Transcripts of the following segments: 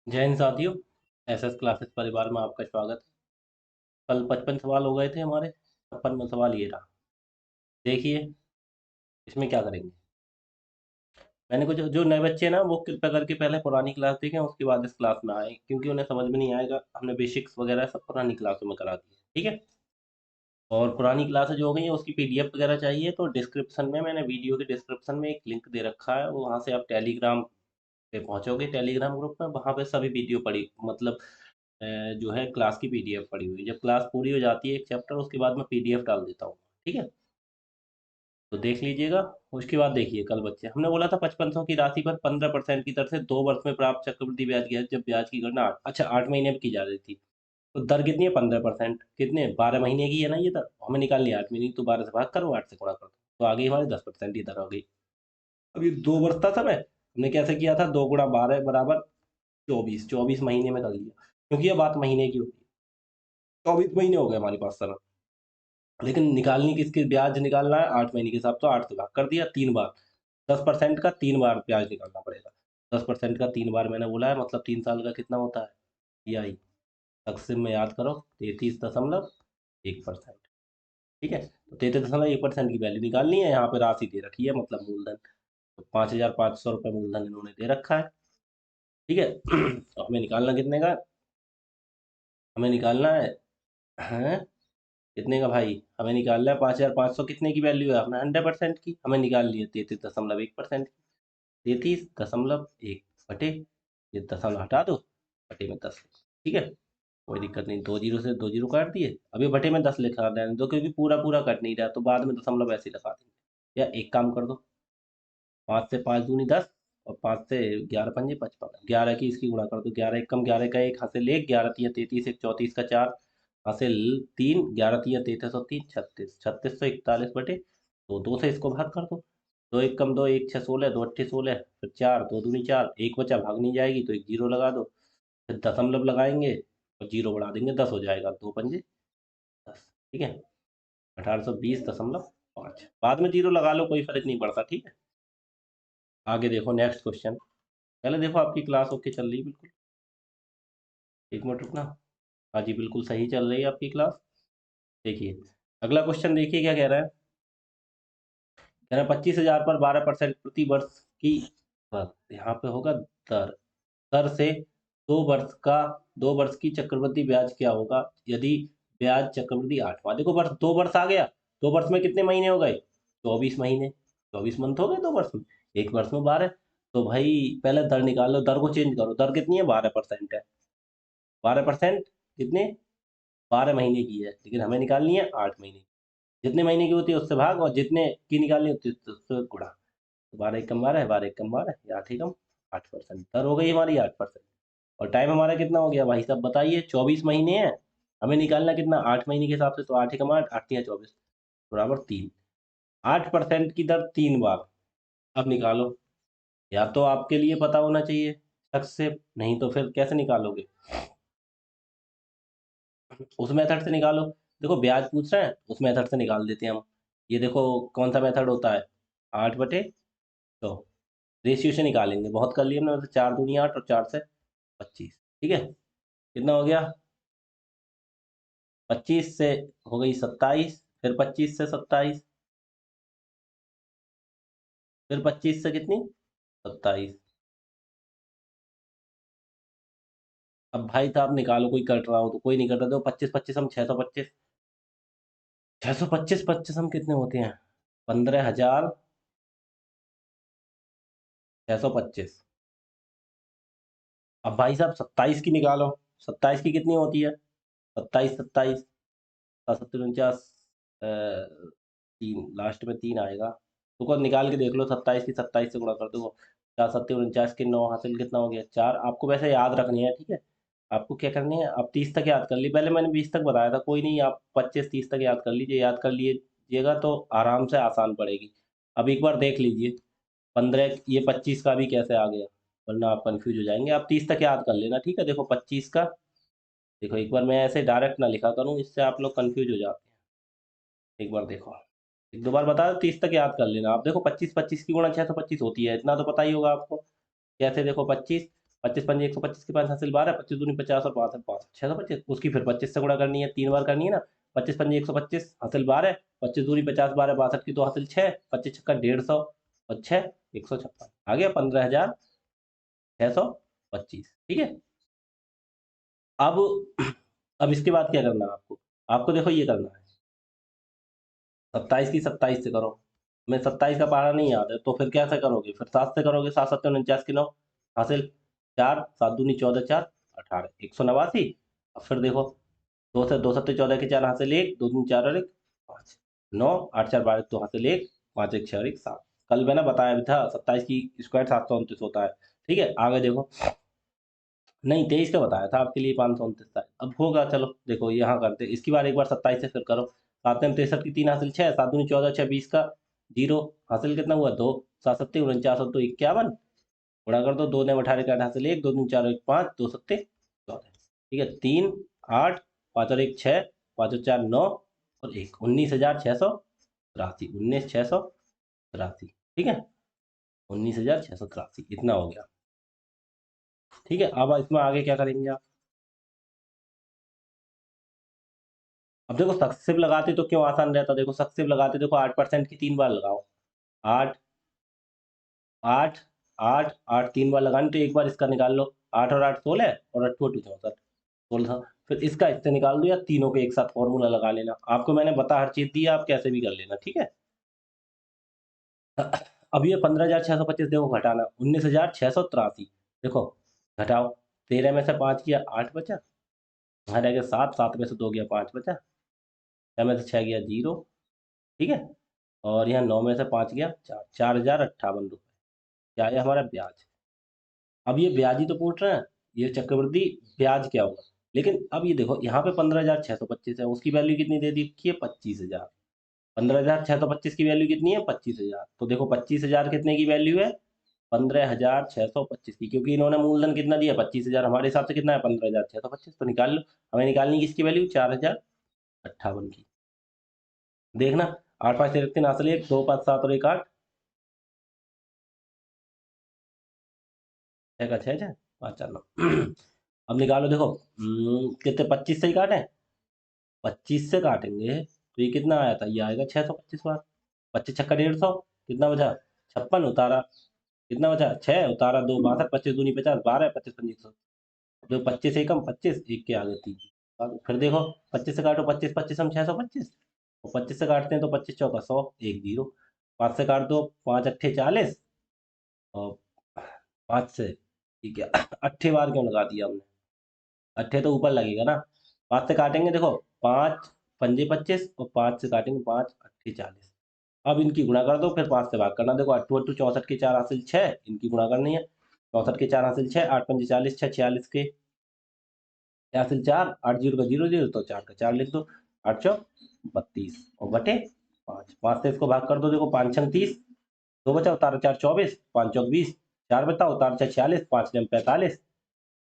जय हिंद साथियों। SS classes परिवार में आपका स्वागत है। कल 55 सवाल हो गए थे हमारे। 56वां सवाल ये रहा। देखिए इसमें क्या करेंगे। मैंने कुछ जो नए बच्चे हैं ना वो कृपया करके पहले पुरानी क्लास देखें, उसके बाद इस क्लास में आए, क्योंकि उन्हें समझ में नहीं आएगा। हमने बेसिक्स वगैरह सब पुरानी क्लासों में करा दिए, ठीक है। और पुरानी क्लासेज जो हो गई है उसकी पीडीएफ वगैरह चाहिए तो डिस्क्रिप्शन में, मैंने वीडियो के डिस्क्रिप्शन में एक लिंक दे रखा है, वहाँ से आप टेलीग्राम पे पहुंचोगे। टेलीग्राम ग्रुप में वहाँ पे सभी वीडियो पड़ी, मतलब अ, जो है क्लास की पीडीएफ पड़ी हुई। जब क्लास पूरी हो जाती है एक चैप्टर, उसके बाद मैं पीडीएफ डाल देता हूँ, ठीक है। तो देख लीजिएगा। उसके बाद देखिए, कल बच्चे हमने बोला था 5500 की राशि पर 15% की दर से 2 वर्ष में प्राप्त चक्रवृद्धि ब्याज की है, जब ब्याज की गणना 8 महीने में की जा रही थी। तो दर कितनी है? 15%। कितने? 12 महीने की है ना ये दर, हमें निकालनी है 8 महीने की। तो 12 से भाग करो, 8 से गुणा करो, तो आ गई हमारी 10% की दर हो गई। अभी 2 वर्ष था समय, हमने कैसे किया था? 2 गुणा 12 बराबर 24, 24 महीने में कर लिया, क्योंकि ये बात महीने की होती है। 24 महीने हो गए हमारे पास समय। लेकिन निकालनी किसकी? ब्याज निकालना है 8 महीने के हिसाब, तो 8 से भाग कर दिया 3 बार। 10% का 3 बार ब्याज निकालना पड़ेगा। 10% का 3 बार मैंने बोला है, मतलब 3 साल का कितना होता है? यही तकसीम में याद करो, 33.1%। ठीक है, तो 33.1% की वैल्यू निकालनी है। यहाँ पे राशि दे रखी है, मतलब मूलधन। तो 5,500 रुपये मूलधन इन्होंने दे रखा है, ठीक है। तो हमें निकालना कितने का? हमें निकालना है कितने का भाई? हमें निकालना है 5,500। कितने की वैल्यू है? अपना 100% की हमें निकाल ली है, 33.1%। 33.1 बटे, ये दशमलव हटा दो, बटे में 10। ठीक है, कोई दिक्कत नहीं। 2 जीरो से 2 जीरो काट दिए। अभी बटे में 10 लिखा देने दो, क्योंकि पूरा पूरा कट नहीं रहा, तो बाद में दशमलव ऐसे ही लगा देंगे। या एक काम कर दो, 5 से 5 दूनी 10, और 5 से 11 पंजे 55, 11 की इसकी गुणा कर दो। 11 एक कम 11 का एक हासिल एक, 11 तिया 33, एक 34 का 4 हासिल 3, 11 तिया 33 और 3 36, 3641 बटे तो 2 से इसको भाग कर दो। 2 एक कम 2, 1 6 16, 2 8 16, फिर 4 2 दूनी 4, एक बचा भाग नहीं जाएगी तो एक जीरो लगा दो। फिर दशमलव लगाएंगे और जीरो बढ़ा देंगे, 10 हो जाएगा। 2 पंजे 10, ठीक है। 1820.5, बाद में जीरो लगा लो, कोई फर्क नहीं पड़ता, ठीक है। आगे देखो, नेक्स्ट क्वेश्चन। पहले देखो आपकी क्लास ओके चल रही है बिल्कुल? एक मिनट रुकना। हाँ जी, बिल्कुल सही चल रही है आपकी क्लास। देखिए अगला क्वेश्चन, देखिए क्या कह रहा है। कह रहा है 25,000 पर 12% प्रति वर्ष की दर, यहाँ पे होगा दर। दर से 2 वर्ष का 2 वर्ष की चक्रवृद्धि ब्याज क्या होगा यदि ब्याज चक्रवृद्धि 8वां? देखो वर्ष, 2 वर्ष आ गया। 2 वर्ष में कितने महीने हो गए? 24 महीने। 24 मंथ हो गए 2 वर्ष में। एक वर्ष में 12। तो भाई पहले दर निकाल लो, दर को चेंज करो। दर कितनी है? 12% है। 12% कितने? 12 महीने की है, लेकिन हमें निकालनी है 8 महीने की। जितने महीने की होती है उससे भाग, और जितने की निकालनी होती है उससे गुणा। तो 12 एक कम 12 है, 12 एक कम 12, या 8 ही कम 8%। दर हो गई हमारी 8%। और टाइम हमारा कितना हो गया भाई साहब बताइए? 24 महीने हैं। हमें निकालना कितना? 8 महीने के हिसाब से, तो 8 ही कम 8, 8 तिया 24 बराबर 3। 8% की दर 3 बार। अब निकालो। या तो आपके लिए पता होना चाहिए शक से, नहीं तो फिर कैसे निकालोगे? उस मेथड से निकालो। देखो ब्याज पूछ रहे हैं, उस मेथड से निकाल देते हैं हम। ये देखो कौन सा मेथड होता है? 8 बटे 100। रेशियो से निकालेंगे, बहुत कर लिए हमने, मतलब 4 दूनी 8 और 4 से 25, ठीक है। कितना हो गया? 25 से हो गई 27, फिर 25 से 27, फिर 25 से कितनी? 27। अब भाई साहब निकालो, कोई कट रहा हो तो। कोई नहीं कट रहा, देखो 25 25 हम 625, 625 25 हम कितने होते हैं? 15,625। अब भाई साहब 27 की निकालो। 27 की कितनी होती है? 27 27, 7 7 49, 3 लास्ट में 3 आएगा। तो को निकाल के देख लो, 27 की 27 से गुणा कर दो। 4 7 49 के 9 हासिल कितना हो गया? 4। आपको वैसे याद रखनी है, ठीक है। आपको क्या करनी है, आप 30 तक याद कर ली। पहले मैंने 20 तक बताया था, कोई नहीं, आप 25 30 तक याद कर लीजिए। याद कर लीजिएगा तो आराम से आसान पड़ेगी। अब एक बार देख लीजिए 15, ये 25 का भी कैसे आ गया, वरना आप कंफ्यूज हो जाएंगे। आप 30 तक याद कर लेना, ठीक है। देखो 25 का, देखो एक बार मैं ऐसे डायरेक्ट ना लिखा करूँ, इससे आप लोग कंफ्यूज हो जाते हैं। एक बार देखो, एक दो बार बता दो, 30 तक याद कर लेना आप। देखो 25 25 की गुणा 625 होती है, इतना तो पता ही होगा आपको। कैसे? देखो 25 25 पंजे 125 के 5 हासिल 12, 25 दूनी 50 और 5 5 625, उसकी फिर 25 से गुणा करनी है, 3 बार करनी है ना। 25 पंजे 125 हासिल 12, 25 दूनी 50 12 62 की 2 हासिल 6, 25 छक्का 150 और 6 156 आ गया 15,625। ठीक है। अब अब इसके बाद क्या करना है आपको? आपको देखो ये करना है, 27 की 27 से करो। मैं 27 का पारा नहीं याद है, तो फिर कैसे करोगे? फिर 7 से करोगे, 7 7 49 की 9 हासिल 4 7 दूनी 14 4 18 189। अब फिर देखो, 2 से 2 सत्ते 14 के 4 हासिल 1 2 दूनी 4 और 1 5 9 8 4 12 2 हासिल 1 5 1 6 और 1 7। कल मैंने बताया भी था 27 की स्क्वायर 729 होता है। ठीक है, आगे देखो, नहीं 23 का बताया था आपके लिए, 529 था। अब होगा, चलो देखो यहाँ करते इसकी बार, एक बार 27 से फिर करो। 7 में 63 की 3 हासिल 6 7 दूनी 14 6 20 का 0 हासिल कितना हुआ 2 7 सत्ते 49 और 2 51 गुणा कर दो। 2 ने 18 का 8 हासिल 1 2 दूनी 4 1 5 2 सत्ते 14। ठीक है, 3 8 5 और 1 6 5 और 4 9 और 1 19,683 19,683। ठीक है, 19,683 इतना हो गया। ठीक है, अब इसमें आगे क्या करेंगे आप? अब देखो सक्सेसिव लगाते तो क्यों आसान रहता, देखो सक्सेसिव लगाते, देखो 8% की 3 बार लगाओ। 8 8 8 8 3 बार लगानी, तो एक बार इसका निकाल लो। 8 और 8 16 और 8 2 64 16। फिर इसका इससे निकाल दो, या तीनों के एक साथ फॉर्मूला लगा लेना। आपको मैंने बता हर चीज दी है, आप कैसे भी कर लेना। ठीक है। अब ये 15,625 देखो घटाना, 19,683 देखो घटाओ। 13 में से 5 किया 8 बचा, यहाँ रह गया 7 7 में से 2 गया 5 बचा, 6 में से 6 गया 0। ठीक है, और यहाँ 9 में से 5 गया 4 4,058 रुपये। क्या है हमारा ब्याज। अब ये ब्याज ही तो पूछ रहे हैं, ये चक्रवृद्धि ब्याज क्या होगा। लेकिन अब ये देखो, यहाँ पे 15,625 है, उसकी वैल्यू कितनी दे दी है 25,000। 15,625 की वैल्यू कितनी है 25,000, तो देखो 25,000 कितने की वैल्यू है 15,625 की, क्योंकि इन्होंने मूलधन कितना दिया 25,000, हमारे हिसाब से कितना है 15,625, तो निकाल लो। हमें निकालनी है किसकी वैल्यू 4,058 की। देखना, 8 5 13 3 हासिल 1 2 5 7 और 1 8 6 का 6 6 5 4 9। अब निकालो, देखो कितने 25 से ही काटे, 25 से काटेंगे तो ये कितना आया था, ये आएगा 625 बार। 25 छक्का 150, कितना बचा 56 उतारा, कितना बचा 6 उतारा 2 62 25 दूनी 50 12 25 पंजी 100। जो 25 से कम 25 एक के आगे 3। फिर देखो 25 से काटो, 25 25 हम 625, और 25 से काटते हैं तो 25 चौका 100 1 0। 5 से काट दो 5 अट्ठे 40, और 5 से ठीक है। अट्ठे बार क्यों लगा दिया हमने, अट्ठे तो ऊपर लगेगा ना। 5 से काटेंगे, देखो 5 पंजे 25 और 5 से काटेंगे 5 अट्ठे 40। अब इनकी गुणा कर दो, फिर 5 से भाग करना। देखो 8 8 64 के 4 हासिल 6, इनकी गुणा करनी है। 64 के 4 हासिल 6 8 पंजे 40 6 46 के हासिल 4 8 0 का 0 0, तो 4 का 4 लिख दो। 8 चौक 32 और बटे 5 5 से इसको भाग कर दो। देखो 5 छंग 30, 2 बचा उतारा 4 24 5 चौक 20, 4 बता उतारा 4 46 5 ने 45,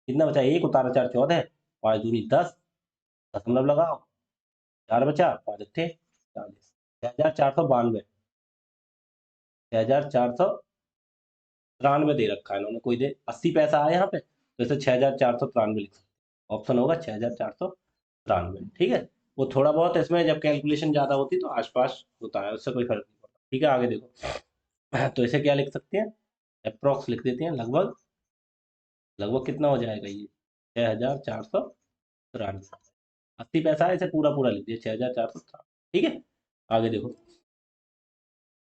कितना बचा 1 उतारा 4 14, 5 दूनी 10 दशमलव लगाओ, 4 बचा 5 अट्ठे 40, 6,492 6,493 दे रखा है इन्होंने। कोई दे 80 पैसा आया यहाँ पे, तो इसे 6,493 लिख सकते। ऑप्शन होगा 6,493। ठीक है, वो थोड़ा बहुत इसमें जब कैलकुलेशन ज्यादा होती है तो आसपास होता है, उससे कोई फर्क नहीं पड़ता। ठीक है, आगे देखो। तो इसे क्या लिख सकते हैं, अप्रोक्स लिख देते हैं, लगभग। लगभग कितना हो जाएगा ये 6,493। 80 पैसा है, इसे पूरा पूरा लिख दिया 6,493। ठीक है, आगे देखो।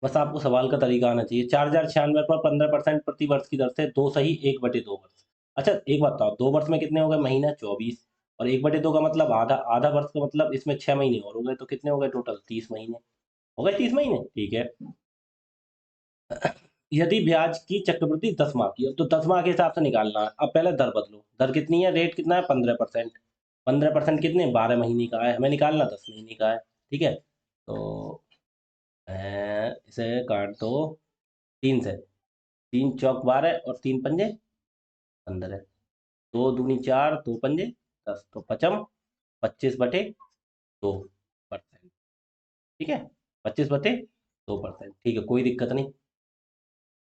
बस आपको सवाल का तरीका आना चाहिए। 4,096 पर 15% प्रति वर्ष की दर से 2 सही 1/2 वर्ष। अच्छा एक बात बताओ, 2 वर्ष में कितने हो गए महीना 24, और 1/2 का मतलब आधा, आधा वर्ष का मतलब इसमें 6 महीने और हो गए, तो कितने हो गए टोटल 30 महीने। हो गए 30 महीने। ठीक है, यदि ब्याज की चक्रवृद्धि 10 माह की है, तो 10 माह के हिसाब से निकालना है। अब पहले दर बदलो, दर कितनी है, रेट कितना है 15%। 15% कितने 12 महीने का है, हमें निकालना 10 महीने का है। ठीक है, तो इसे काट दो 3 से, 3 चौक 12 और 3 पंजे 15, 2 दूनी 4 2 पंजे 10, तो पचम 25/2%। ठीक है, 25/2%। ठीक है, कोई दिक्कत नहीं।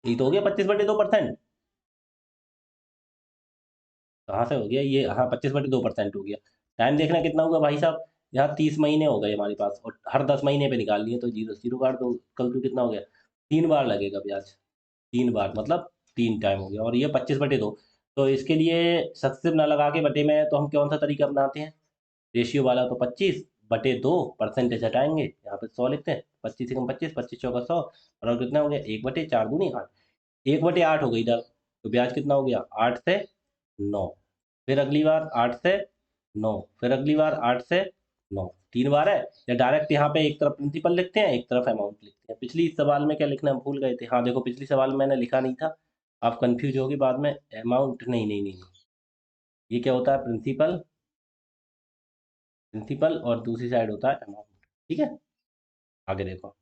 ये तो हो गया 25/2%। कहाँ से हो गया ये, हाँ 25/2% हो गया। टाइम देखना कितना हुआ भाई साहब, यहाँ 30 महीने हो गए हमारे पास, और हर 10 महीने पे निकालनी है, तो जीरो जीरो काट दो, कल टू कितना हो गया, 3 बार लगेगा ब्याज। 3 बार मतलब 3 टाइम हो गया, और ये 25/2। तो इसके लिए सक्सेसिव ना लगा के बटे में, तो हम कौन सा तरीका अपनाते हैं, रेशियो वाला, तो 25/2, परसेंटेज हटाएंगे, यहाँ पे 100 लिखते हैं, 25 से कम 25, 25 चौका 100, और कितना हो गया, 1/4 दूनी 8, 1/8 हो गई इधर, तो ब्याज कितना हो गया, 8 से 9। फिर अगली बार 8 से 9, फिर अगली बार 8 से 9, 3 बार है। या डायरेक्ट यहाँ पे एक तरफ प्रिंसिपल लिखते हैं, एक तरफ अमाउंट लिखते हैं। पिछली सवाल में क्या लिखना हम भूल गए थे, हाँ देखो पिछली सवाल में मैंने लिखा नहीं था, आप कंफ्यूज होगी बाद में, अमाउंट नहीं नहीं नहीं नहीं, ये क्या होता है, प्रिंसिपल, प्रिंसिपल और दूसरी साइड होता है अमाउंट, ठीक है। आगे देखो,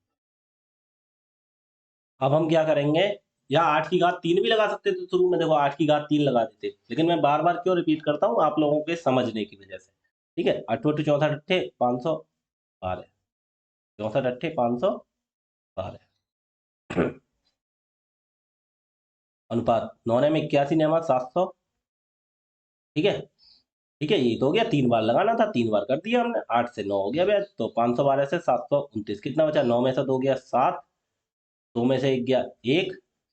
अब हम क्या करेंगे, या 8 की घात 3 भी लगा सकते थे शुरू में, देखो 8 की घात 3 लगा देते, लेकिन मैं बार बार क्यों रिपीट करता हूँ, आप लोगों के समझने की वजह से, ठीक है। 8 8 64 512, 64 8 512, अनुपात 9 में 81 ने 700, ठीक है। ठीक है, ये तो हो गया, 3 बार लगाना था, 3 बार कर दिया हमने, 8 से 9 हो गया ब्याज, तो 512 से 729, कितना बचा, 9 में से 2 गया 7, 2 में से 1 गया 1,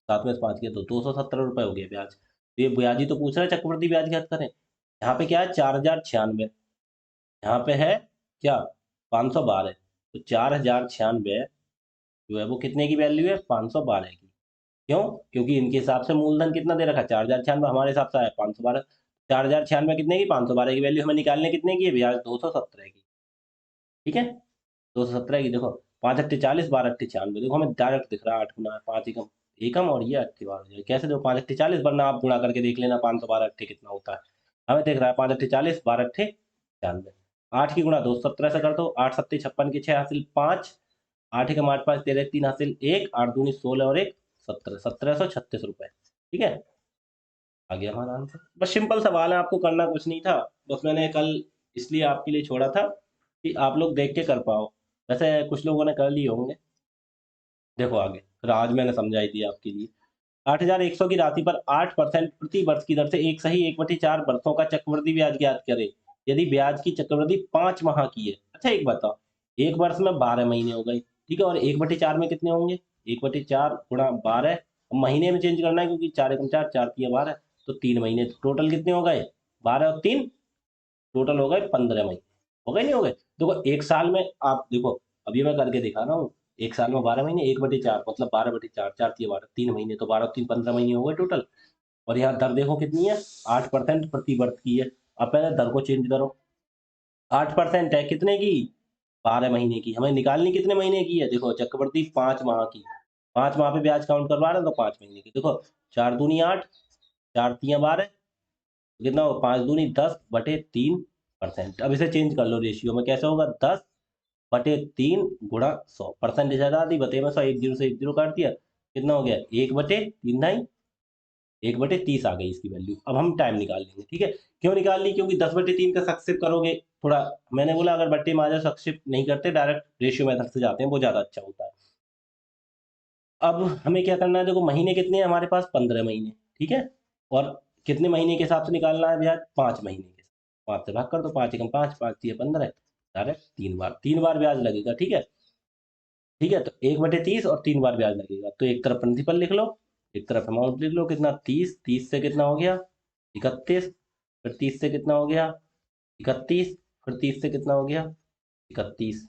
7 में से 5 गया तो 270 रुपये हो गया ब्याज। तो ये ब्याज ही तो पूछ रहा है, चक्रवृद्धि ब्याज ज्ञात करें। यहाँ पे क्या है, 4096, यहाँ पे है क्या, 512, तो 4096 जो है वो कितने की वैल्यू है, 512 की। क्यों, क्योंकि इनके हिसाब से मूलधन कितना दे रखा है, 4096, हमारे हिसाब से आया 512। 4096 कितने की, 512 की वैल्यू हमें निकालने कितने की है, ब्याज 217 की, ठीक है। 217 की, देखो 5 अट्ठे 40, 12 अट्ठे 96, देखो हमें डायरेक्ट दिख रहा है, 8 गुना 5 एकम, एकम, और ये 8 बार हो जाए, कैसे देखो 5 अट्ठे 40, वरना आप गुणा करके देख लेना, 512 अट्ठे कितना होता है, हमें देख रहा है 5 अट्ठे 40, 12 अट्ठे 96, 8 की गुणा 217 से कर दो, 8 सत्ते 56 की 6 हासिल 5, 8 एकम 8 5 13 3 हासिल 1, 8 दूनी 16 और 1 17, 1736 रुपए, ठीक है। आ गया हमारा आंसर, बस सिंपल सवाल है, आपको करना कुछ नहीं था, बस मैंने कल इसलिए आपके लिए छोड़ा था कि आप लोग देख के कर पाओ, वैसे कुछ लोगों ने कर लिए होंगे। देखो आगे, फिर आज मैंने समझाई दी आपके लिए, 8100 की राशि पर 8% प्रति वर्ष की दर से एक सही 1/4 वर्षों का चक्रवृद्धि ब्याज ज्ञात करें, यदि ब्याज की चक्रवृद्धि 5 माह की है। अच्छा एक बताओ, एक वर्ष में 12 महीने हो गए, ठीक है, और 1/4 में कितने होंगे, 1/4 × 12, महीने में चेंज करना है क्योंकि 4 × 4 4 × 12, तो 3 महीने, तो टोटल कितने हो गए, 12 और 3, टोटल हो गए 15 महीने, हो गए नहीं हो गए। देखो एक साल में आप देखो, अभी मैं करके दिखा रहा हूँ, एक साल में 12 महीने, 1/4 मतलब 12/4, 4 × 12, 3 महीने, तो 12 और 3 15 महीने हो गए टोटल। और यहाँ दर देखो कितनी है, 8% प्रति वर्ष की है। अब पहले दर को चेंज करो, 8% है कितने की, 12 महीने की, हमें निकालनी कितने महीने की है, देखो चक्रवृद्धि 5 माह की, 5 माह पे ब्याज काउंट करवा रहे हैं, तो 5 महीने की, देखो 4 दूनी 8, 4 × 3 = 12, कितना हो, 5 दूनी 10/3%। अब इसे चेंज कर लो रेशियो में, कैसे होगा, 10/3 × 100, परसेंटेज हटा दी, बटे में 100, 1 0 से 1 0 काट दिया, कितना हो गया, 1/3 नहीं, 1/30 आ गई इसकी वैल्यू। अब हम टाइम निकाल लेंगे, ठीक है। क्यों निकाल ली, क्योंकि 10/3 का सक्सेस करोगे, थोड़ा मैंने बोला अगर बट्टे में आ जाए, सक्सेस नहीं करते, डायरेक्ट रेशियो मेथड से जाते हैं, वो ज्यादा अच्छा होता है। अब हमें क्या करना है, देखो महीने कितने हैं हमारे पास, 15 महीने, ठीक है। और कितने महीने के हिसाब से निकालना है ब्याज, 5 महीने के, 5 से भाग कर दो, 5 × 5 5 × 3 = 15, डायरेक्ट 3 बार, 3 बार ब्याज लगेगा, ठीक है। ठीक है, तो 1/30 और 3 बार ब्याज लगेगा, तो एक तरफ प्रिंसिपल लिख लो, एक तरफ अमाउंट लिख लो, कितना 30, 30 से कितना हो गया, 31, फिर 30 से कितना हो गया, 31, फिर 30 से कितना हो गया, 31,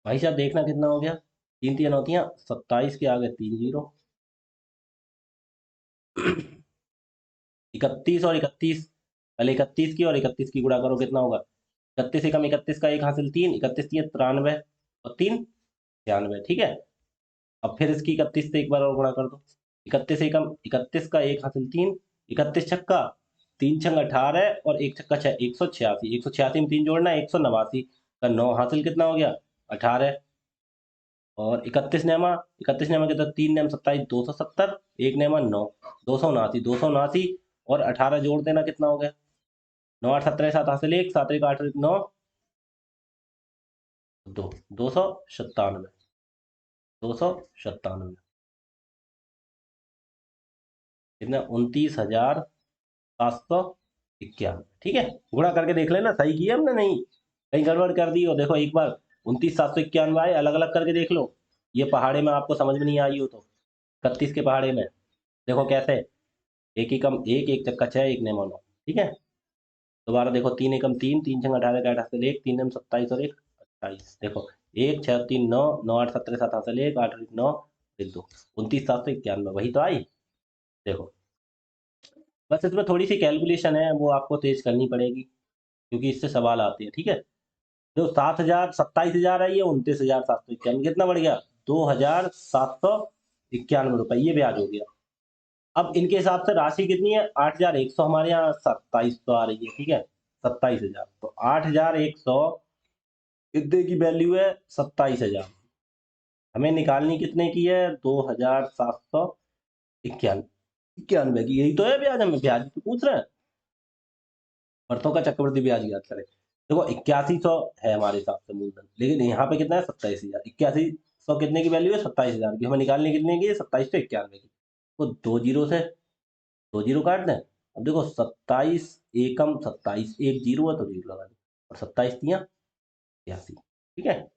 भाई साहब देखना कितना हो गया, 3 3 होती हैं 27, के आगे 3 जीरो, 31 और 31, पहले 31 की और 31 की गुणा करो, कितना होगा, 31 एकम 31 का 1 हासिल 3, 31 × 3 = 93, और 3 = 96, ठीक है। अब फिर इसकी 31 से एक बार और गुणा कर दो, 31 एकम 31 का 1 हासिल 3, 31 छक्का 3 × 6 = 18, और 1 छक्का 6, 186, 186 में 3 जोड़ना है, 189 का 9 हासिल कितना हो गया, 18, और 31 नेमा के तो 3 नेम 27, 270, 1 नेमा 9, 279, और 18 जोड़ देना, कितना हो गया, 9 8 17 7 हासिल 1, 7 1 8 9, 2, 297, 297। कितना, 29,791। ठीक है, गुणा करके देख लेना सही किया हमने, नहीं कहीं गड़बड़ कर दी हो। देखो एक बार 29,791 आए, अलग अलग करके देख लो। ये पहाड़े में आपको समझ में नहीं आई हो तो 31 के पहाड़े में देखो कैसे, एक एकम एक, एक चक्का छह, एक ने मोनो। ठीक है, दोबारा देखो, तीन एकम तीन, तीन छंग 18 का 8 हासिल एक, तीन एम 27 और एक 28। देखो एक छह तीन नौ, नौ आठ 17 7 हासिल एक, आठ और एक नौ, एक दो, 29,791 वही तो आई। देखो बस इसमें थोड़ी सी कैलकुलेशन है, वो आपको तेज करनी पड़ेगी क्योंकि इससे सवाल आते हैं। ठीक है, जो 7,000 27,000 है, ये 29,791 कितना बढ़ गया, 2,791 ये ब्याज हो गया। अब इनके हिसाब से राशि कितनी है, 8,100, हमारे यहाँ 2700 आ रही है। ठीक है, 27,000, तो 8,100 कितने की वैल्यू है, 27,000। हमें निकालनी कितने की है, 2,791 इक्यानवे की। यही तो है ब्याज, हमें ब्याज तो पूछ रहे हैं, बर्थों का चक्रवृद्धि ब्याज याद करें। देखो 8100 है हमारे हिसाब से मूलधन, लेकिन यहाँ पे कितना है, 27,000। 8100 कितने की वैल्यू है, 27,000 की। हमें निकालनी कितने की है, 2791 की। तो दो जीरो से दो जीरो काट दें। अब देखो 27 एकम 27, एक जीरो है तो जीरो लगा दो, और 27 तिया 82। ठीक है,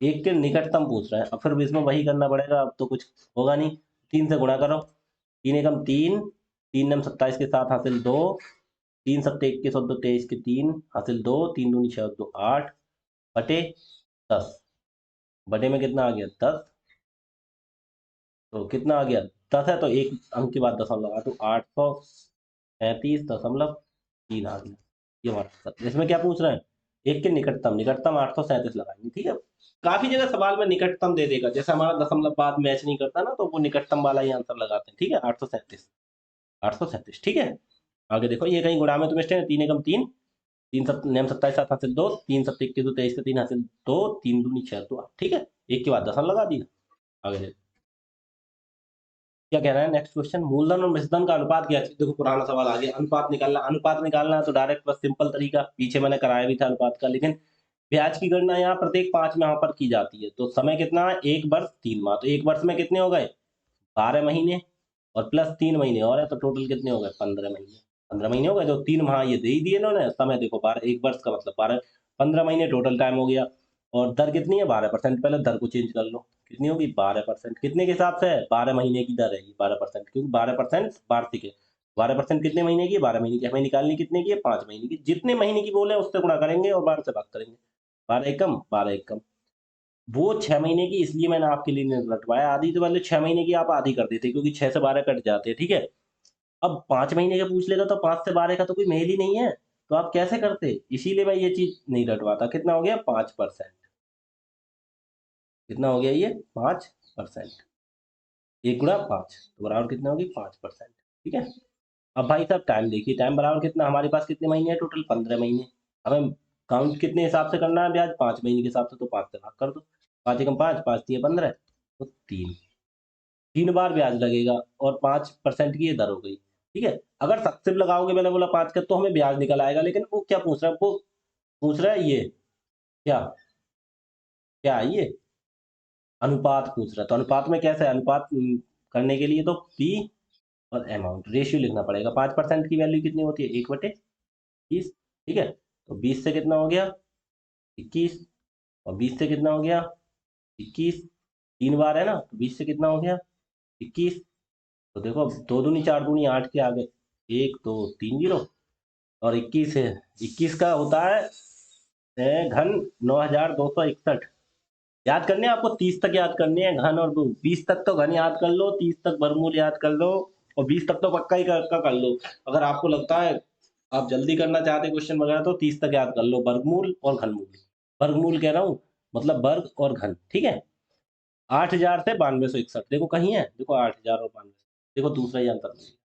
एक के निकटतम पूछ रहे हैं, अब फिर भी इसमें वही करना पड़ेगा, अब तो कुछ होगा नहीं। तीन से गुणा करो, तीन एकम तीन, तीन नम 27 के साथ हासिल दो, तीन सत्ते 21 और दो 23 के तीन हासिल दो, तीन दूनी छह और दो आठ, बटे 10। बटे में कितना आ गया, 10। तो कितना आ गया, 10 है तो एक अंक के बाद दशमलव लगा तो 837.3 आ गया। ये हमारा आंसर। इसमें क्या पूछ रहे हैं, एक के निकटतम, निकटतम 837 लगाएंगे। ठीक है, काफी जगह सवाल में निकटतम दे देगा, जैसे हमारा दशमलव बाद मैच नहीं करता ना, तो वो निकटतम वाला ही आंसर लगाते हैं। ठीक है, 837, 837। ठीक है, आगे देखो, ये कहीं गुणा में तो मिस्टेक है, तीन एकम तीन, तीन सत नेम 27 सात हासिल दो, तीन सत्ते 21 दो 23 के तीन हासिल दो, तीन दूनी छह दो आठ। ठीक है, एक के बाद दशमलव लगा दिया। आगे देखो क्या कह रहा है नेक्स्ट क्वेश्चन, मूलधन और मिश्रधन का अनुपात क्या है। देखो पुराना सवाल आ गया, अनुपात निकालना है तो डायरेक्ट बस सिंपल तरीका, पीछे मैंने कराया भी था अनुपात का, लेकिन ब्याज की गणना यहाँ प्रत्येक 5 में यहाँ पर की जाती है। तो समय कितना है, एक वर्ष 3 माह, तो एक वर्ष में कितने हो गए, 12 महीने, और प्लस 3 महीने और है, तो टोटल कितने हो गए, 15 महीने। 15 महीने हो गए, तो 3 माह ये दे ही दिए इन्होंने। समय देखो 12, एक वर्ष का मतलब 12, 15 महीने टोटल टाइम हो गया। और दर कितनी है, 12%। पहले दर को चेंज कर लो, कितनी होगी, 12%। कितने के हिसाब से है, 12 महीने की दर है 12%, क्योंकि 12% वार्षिक है। 12% कितने महीने की, 12 महीने की। हमें निकालनी कितने की है, 5 महीने की। जितने महीने की बोले उससे गुणा करेंगे और 12 से भाग करेंगे। 12 एकम 12 एकम। वो 6 महीने की, इसलिए मैंने आपके लिए नहीं रटवाया। आधी तो पहले 6 महीने की आप आधी कर देते, क्योंकि 6 से 12 कट जाते हैं। ठीक है, अब 5 महीने का पूछ लेगा तो 5 से 12 का तो कोई मेल ही नहीं है, तो आप कैसे करते, इसीलिए मैं ये चीज नहीं रटवाता। कितना हो गया, 5%। कितना हो गया ये, 5%। एक गुणा 5 तो बराबर कितना होगी, 5%। ठीक है, अब भाई साहब टाइम देखिए, टाइम बराबर कितना, हमारे पास कितने महीने हैं टोटल, 15 महीने। हमें काउंट कितने हिसाब से करना है ब्याज, 5 महीने के हिसाब से, तो 5 से भाग कर दो। 5 एकम 5, 5 तिया 15, तो 3 बार ब्याज लगेगा, और 5% की ये दर हो गई। ठीक है, अगर सक्सेस लगाओगे, मैंने बोला 5 का, तो हमें ब्याज निकल आएगा। लेकिन वो क्या पूछ रहा है, वो पूछ रहा है ये क्या, क्या है ये, अनुपात पूछ रहा है। तो अनुपात में कैसे है, अनुपात करने के लिए तो पी और अमाउंट रेशियो लिखना पड़ेगा। 5% की वैल्यू कितनी होती है, 1/20। ठीक है, तो 20 से कितना हो गया, 21, और 20 से कितना हो गया, 21। 3 बार है ना, तो 20 से कितना हो गया, 21। तो देखो, दो दूनी चार दूनी आठ के आगे 1 2 3 0, और 21 है, 21 का होता है घन 9,261। याद करने हैं आपको, 30 तक याद करने हैं घन, और 20 तक तो घन याद कर लो, 30 तक वर्गमूल याद कर लो, और 20 तक तो पक्का ही कर लो। अगर आपको लगता है आप जल्दी करना चाहते हैं क्वेश्चन वगैरह, तो 30 तक याद कर लो, वर्गमूल और घनमूल। वर्गमूल कह रहा हूँ, मतलब वर्ग और घन। ठीक है, 8,000 से 9261, देखो कहीं है, देखो 8,000 और 92, देखो दूसरा ही आंसर मिल गया।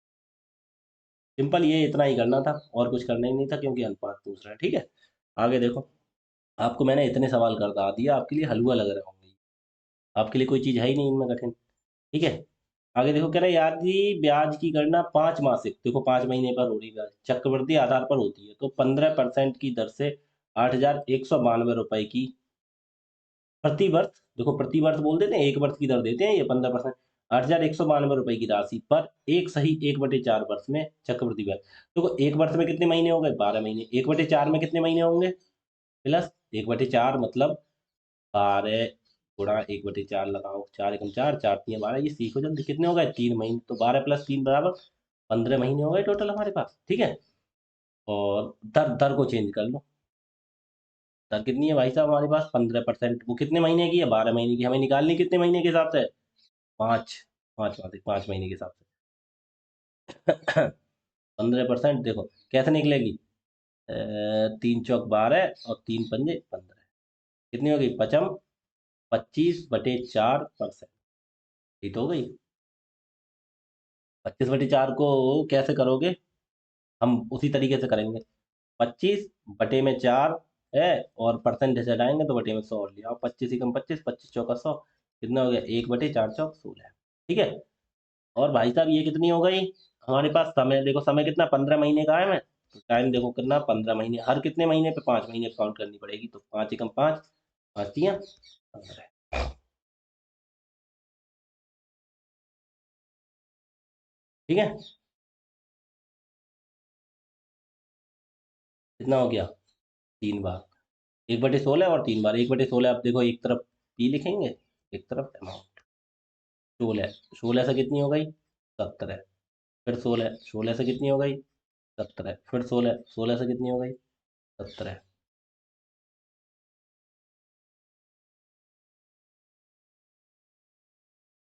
सिंपल, ये इतना ही करना था, और कुछ करना ही नहीं था, क्योंकि अनुपात पूछ रहा है। ठीक है, आगे देखो, आपको मैंने इतने सवाल कर दिया, आपके लिए हलवा लग रहा होंगे, आपके लिए कोई चीज है ही नहीं इनमें कठिन। ठीक है, आगे देखो, कह रहे हैं यादी ब्याज की गणना 5 मासिक, देखो 5 महीने पर हो रही ब्याज, चक्रवृद्धि आधार पर होती है, तो 15% की दर से 8,192 की प्रति वर्ष। देखो प्रति वर्ष बोल देते हैं, एक वर्ष की दर देते हैं ये 15%। 8,192 रुपए की राशि पर एक सही 1/4 वर्ष में चक्रवृद्धि ब्याज। देखो एक वर्ष में कितने महीने हो गए? 12 महीने। 1/4 में कितने महीने होंगे? प्लस 1/4 मतलब 12 गुणा 1/4 लगाओ, 4 × 4 4 × 3 12। ये सीखो जल्दी, कितने हो गए? 3 महीने। तो 12 + 3 बराबर 15 महीने हो गए टोटल हमारे पास। ठीक है, और दर दर को चेंज कर लो। दर कितनी है भाई साहब हमारे पास? 15%। वो कितने महीने की है? 12 महीने की। हमें निकालनी कितने महीने के हिसाब से? पाँच। पाँच महीने के हिसाब से। 15%। देखो कैसे निकलेगी? 3 × 4 = 12 और 3 × 5 = 15। कितनी होगी? 25/4%। ये तो हो गई। 25/4 को कैसे करोगे? हम उसी तरीके से करेंगे। 25/4 है, और परसेंटेज हटाएंगे तो बटे में 100 लिया। 25 × 25 25 × 4 = 100। कितना हो गया? 1/4 × 16। ठीक है, और भाई साहब ये कितनी हो गई हमारे पास? समय देखो, समय कितना? 15 महीने का है। मैं तो टाइम देखो कितना? 15 महीने। हर कितने महीने पे? 5 महीने पे काउंट करनी पड़ेगी। तो 5 × 5 5 × 3 = 15। ठीक है, कितना हो गया? 3 बार। 1/16 और 3 बार। 1/16 आप देखो, एक तरफ पी लिखेंगे, एक तरफ अमाउंट। 16। 16 से कितनी हो गई? 17। फिर 16। 16 से कितनी हो गई? 17। फिर 16। 16 से कितनी हो गई? 17।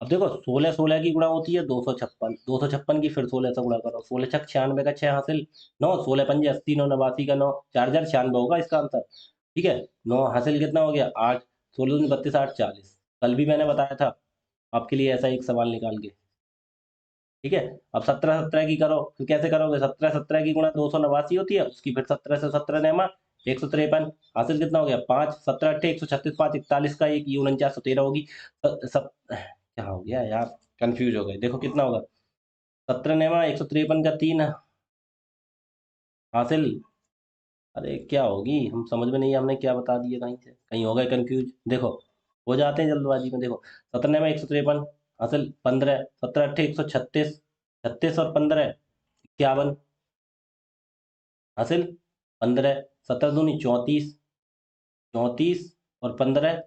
अब देखो 16 16 की गुणा होती है 256। 256 की फिर 16 से गुणा करो। 16 छक 96 का 6 हासिल। 9 16 पंजे 80 9 89 का 9। 4096 होगा इसका आंसर। ठीक है, 9 हासिल कितना हो गया? 8। 16 दूनी 32 8 40। कल भी मैंने बताया था आपके लिए ऐसा एक सवाल निकाल के। ठीक है, अब 17 17 की करो। फिर कैसे करोगे? 17 17 की गुणा 289 होती है, उसकी फिर 17 से 17 नेमा 153। हासिल कितना हो गया? 5। 17 8 136 5 41 का 1 ये 4913 होगी। सब क्या हो गया यार? कंफ्यूज हो गए। देखो कितना होगा? 17 नेमा 153 का 3 हासिल। अरे क्या होगी? हम समझ में नहीं, हमने क्या बता दिया? कहीं से कहीं हो गए कंफ्यूज। देखो हो जाते हैं जल्दबाजी में। देखो 17 में 153 हासिल 15। 17 8 136। 36 और 15 51 हासिल 15। 17 दूनी 34। 34 और 15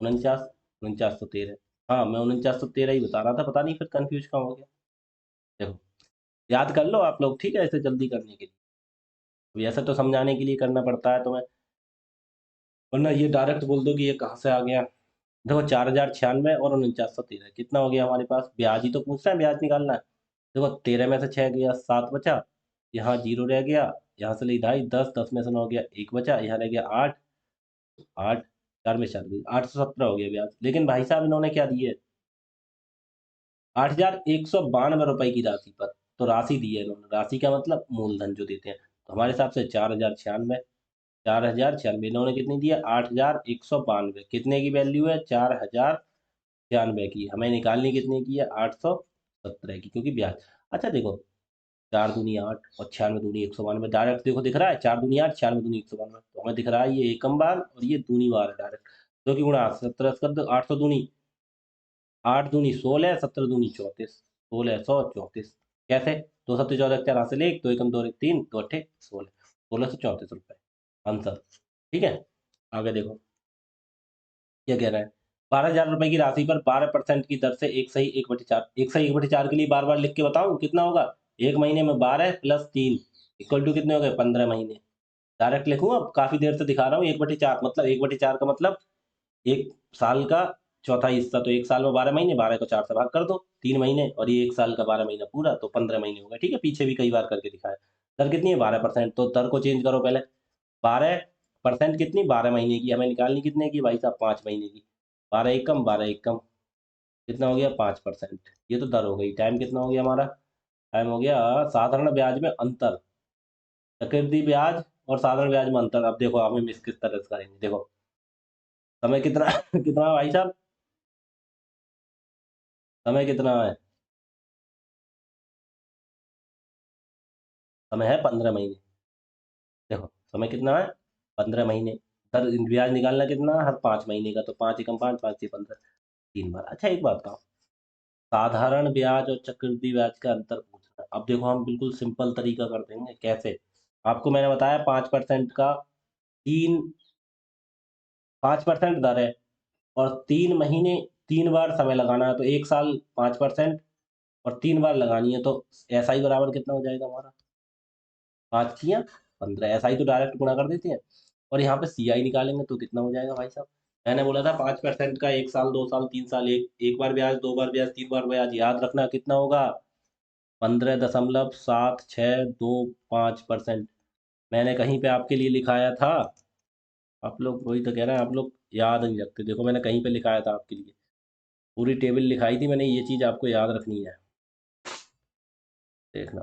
49। 4913। हाँ, मैं 4913 ही बता रहा था, पता नहीं फिर कंफ्यूज कहाँ हो गया। देखो याद कर लो आप लोग, ठीक है, ऐसे जल्दी करने के लिए। वैसे तो समझाने के लिए करना पड़ता है तुम्हें, वरना ये डायरेक्ट बोल दो कि ये कहाँ से आ गया। देखो 4096 और 4913 कितना हो गया हमारे पास? ब्याज ही तो पूछना है, ब्याज निकालना है। देखो 13 में से 6 गया, 7 बचा। यहाँ 0 रह गया। यहाँ से ली 2.5 10 10 में से 9 गया, 1 बचा। यहाँ रह गया 8। 8 4 में 4 817 हो गया ब्याज। लेकिन भाई साहब इन्होंने क्या दिए? 8,192 रुपए की राशि पर। तो राशि दी है इन्होंने। राशि का मतलब मूलधन जो देते हैं। तो हमारे हिसाब से 4,096। 4,096 इन्होंने कितनी दी है? 8,192। कितने की वैल्यू है? 4,096 की। हमें निकालनी कितने की है? 817 की, क्योंकि ब्याज। अच्छा देखो, 4 दूनी 8 और 96 दूनी 192। डायरेक्ट देखो दिख रहा है, 4 दूनी 8 96 दूनी 192। तो हमें दिख रहा है ये एकम बार और ये दूनी बार है डायरेक्ट। दो की गुणा 17 कर दो। 800 दूनी 8 दूनी 16। 17 दूनी 34। 1634। कैसे? 2 7 14 4 हासिल 1 2 एकम 2 3 2 अट्ठे 16। 1634 रुपए आंसर। ठीक है, आगे देखो क्या कह रहा है। 12,000 रुपए की राशि पर 12% की दर से एक सही 1/4। एक सही 1/4 के लिए बार बार लिख के बताऊं कितना होगा? एक महीने में 12 + 3 इक्वल टू कितने हो गए? 15 महीने। डायरेक्ट लिखूं? अब काफी देर से दिखा रहा हूँ। 1/4 मतलब 1/4 का मतलब एक साल का चौथा हिस्सा। तो एक साल में 12 महीने, 12 को 4 से भाग कर दो, 3 महीने। और ये एक साल का 12 महीना पूरा, तो 15 महीने हो गए। ठीक है, पीछे भी कई बार करके दिखाया। दर कितनी है? 12%। तो दर को चेंज करो पहले। 12% कितनी? 12 महीने की। हमें निकालनी कितने की भाई साहब? 5 महीने की। 12 एकम 12 एकम कितना हो गया? 5%। ये तो दर हो गई। टाइम कितना हो गया हमारा? टाइम हो गया। साधारण ब्याज में अंतर। चक्रवृद्धि ब्याज और साधारण ब्याज में अंतर। अब देखो हमें मिस किस तरह से करेंगे। देखो समय कितना कितना है भाई साहब? समय कितना है? समय है 15 महीने। देखो समय कितना है? 15 महीने। सर ब्याज निकालना कितना? हर 5 महीने का। तो 5 एकम 5 5 से 15। 3 बार। अच्छा एक बात बताओ, साधारण ब्याज और चक्रवृद्धि ब्याज का अंतर पूछना है। अब देखो हम बिल्कुल सिंपल तरीका कर देंगे। कैसे? आपको मैंने बताया 5% का तीन 5% दर है, और 3 महीने 3 बार समय लगाना है, तो 1 साल 5% और 3 बार लगानी है, तो एसआई बराबर कितना हो जाएगा हमारा? 5×15 एसआई तो डायरेक्ट गुणा कर देते हैं। और यहाँ पे सीआई निकालेंगे तो कितना हो जाएगा भाई साहब? मैंने बोला था 5% का 1 साल 2 साल 3 साल, एक बार ब्याज, 2 बार ब्याज, 3 बार ब्याज, याद रखना कितना होगा? 15.7625%। मैंने कहीं पे आपके लिए लिखाया था, आप लोग वही तो कह रहे हैं, आप लोग याद नहीं रखते। देखो मैंने कहीं पे लिखाया था आपके लिए, पूरी टेबल लिखाई थी मैंने, ये चीज़ आपको याद रखनी है। देखना,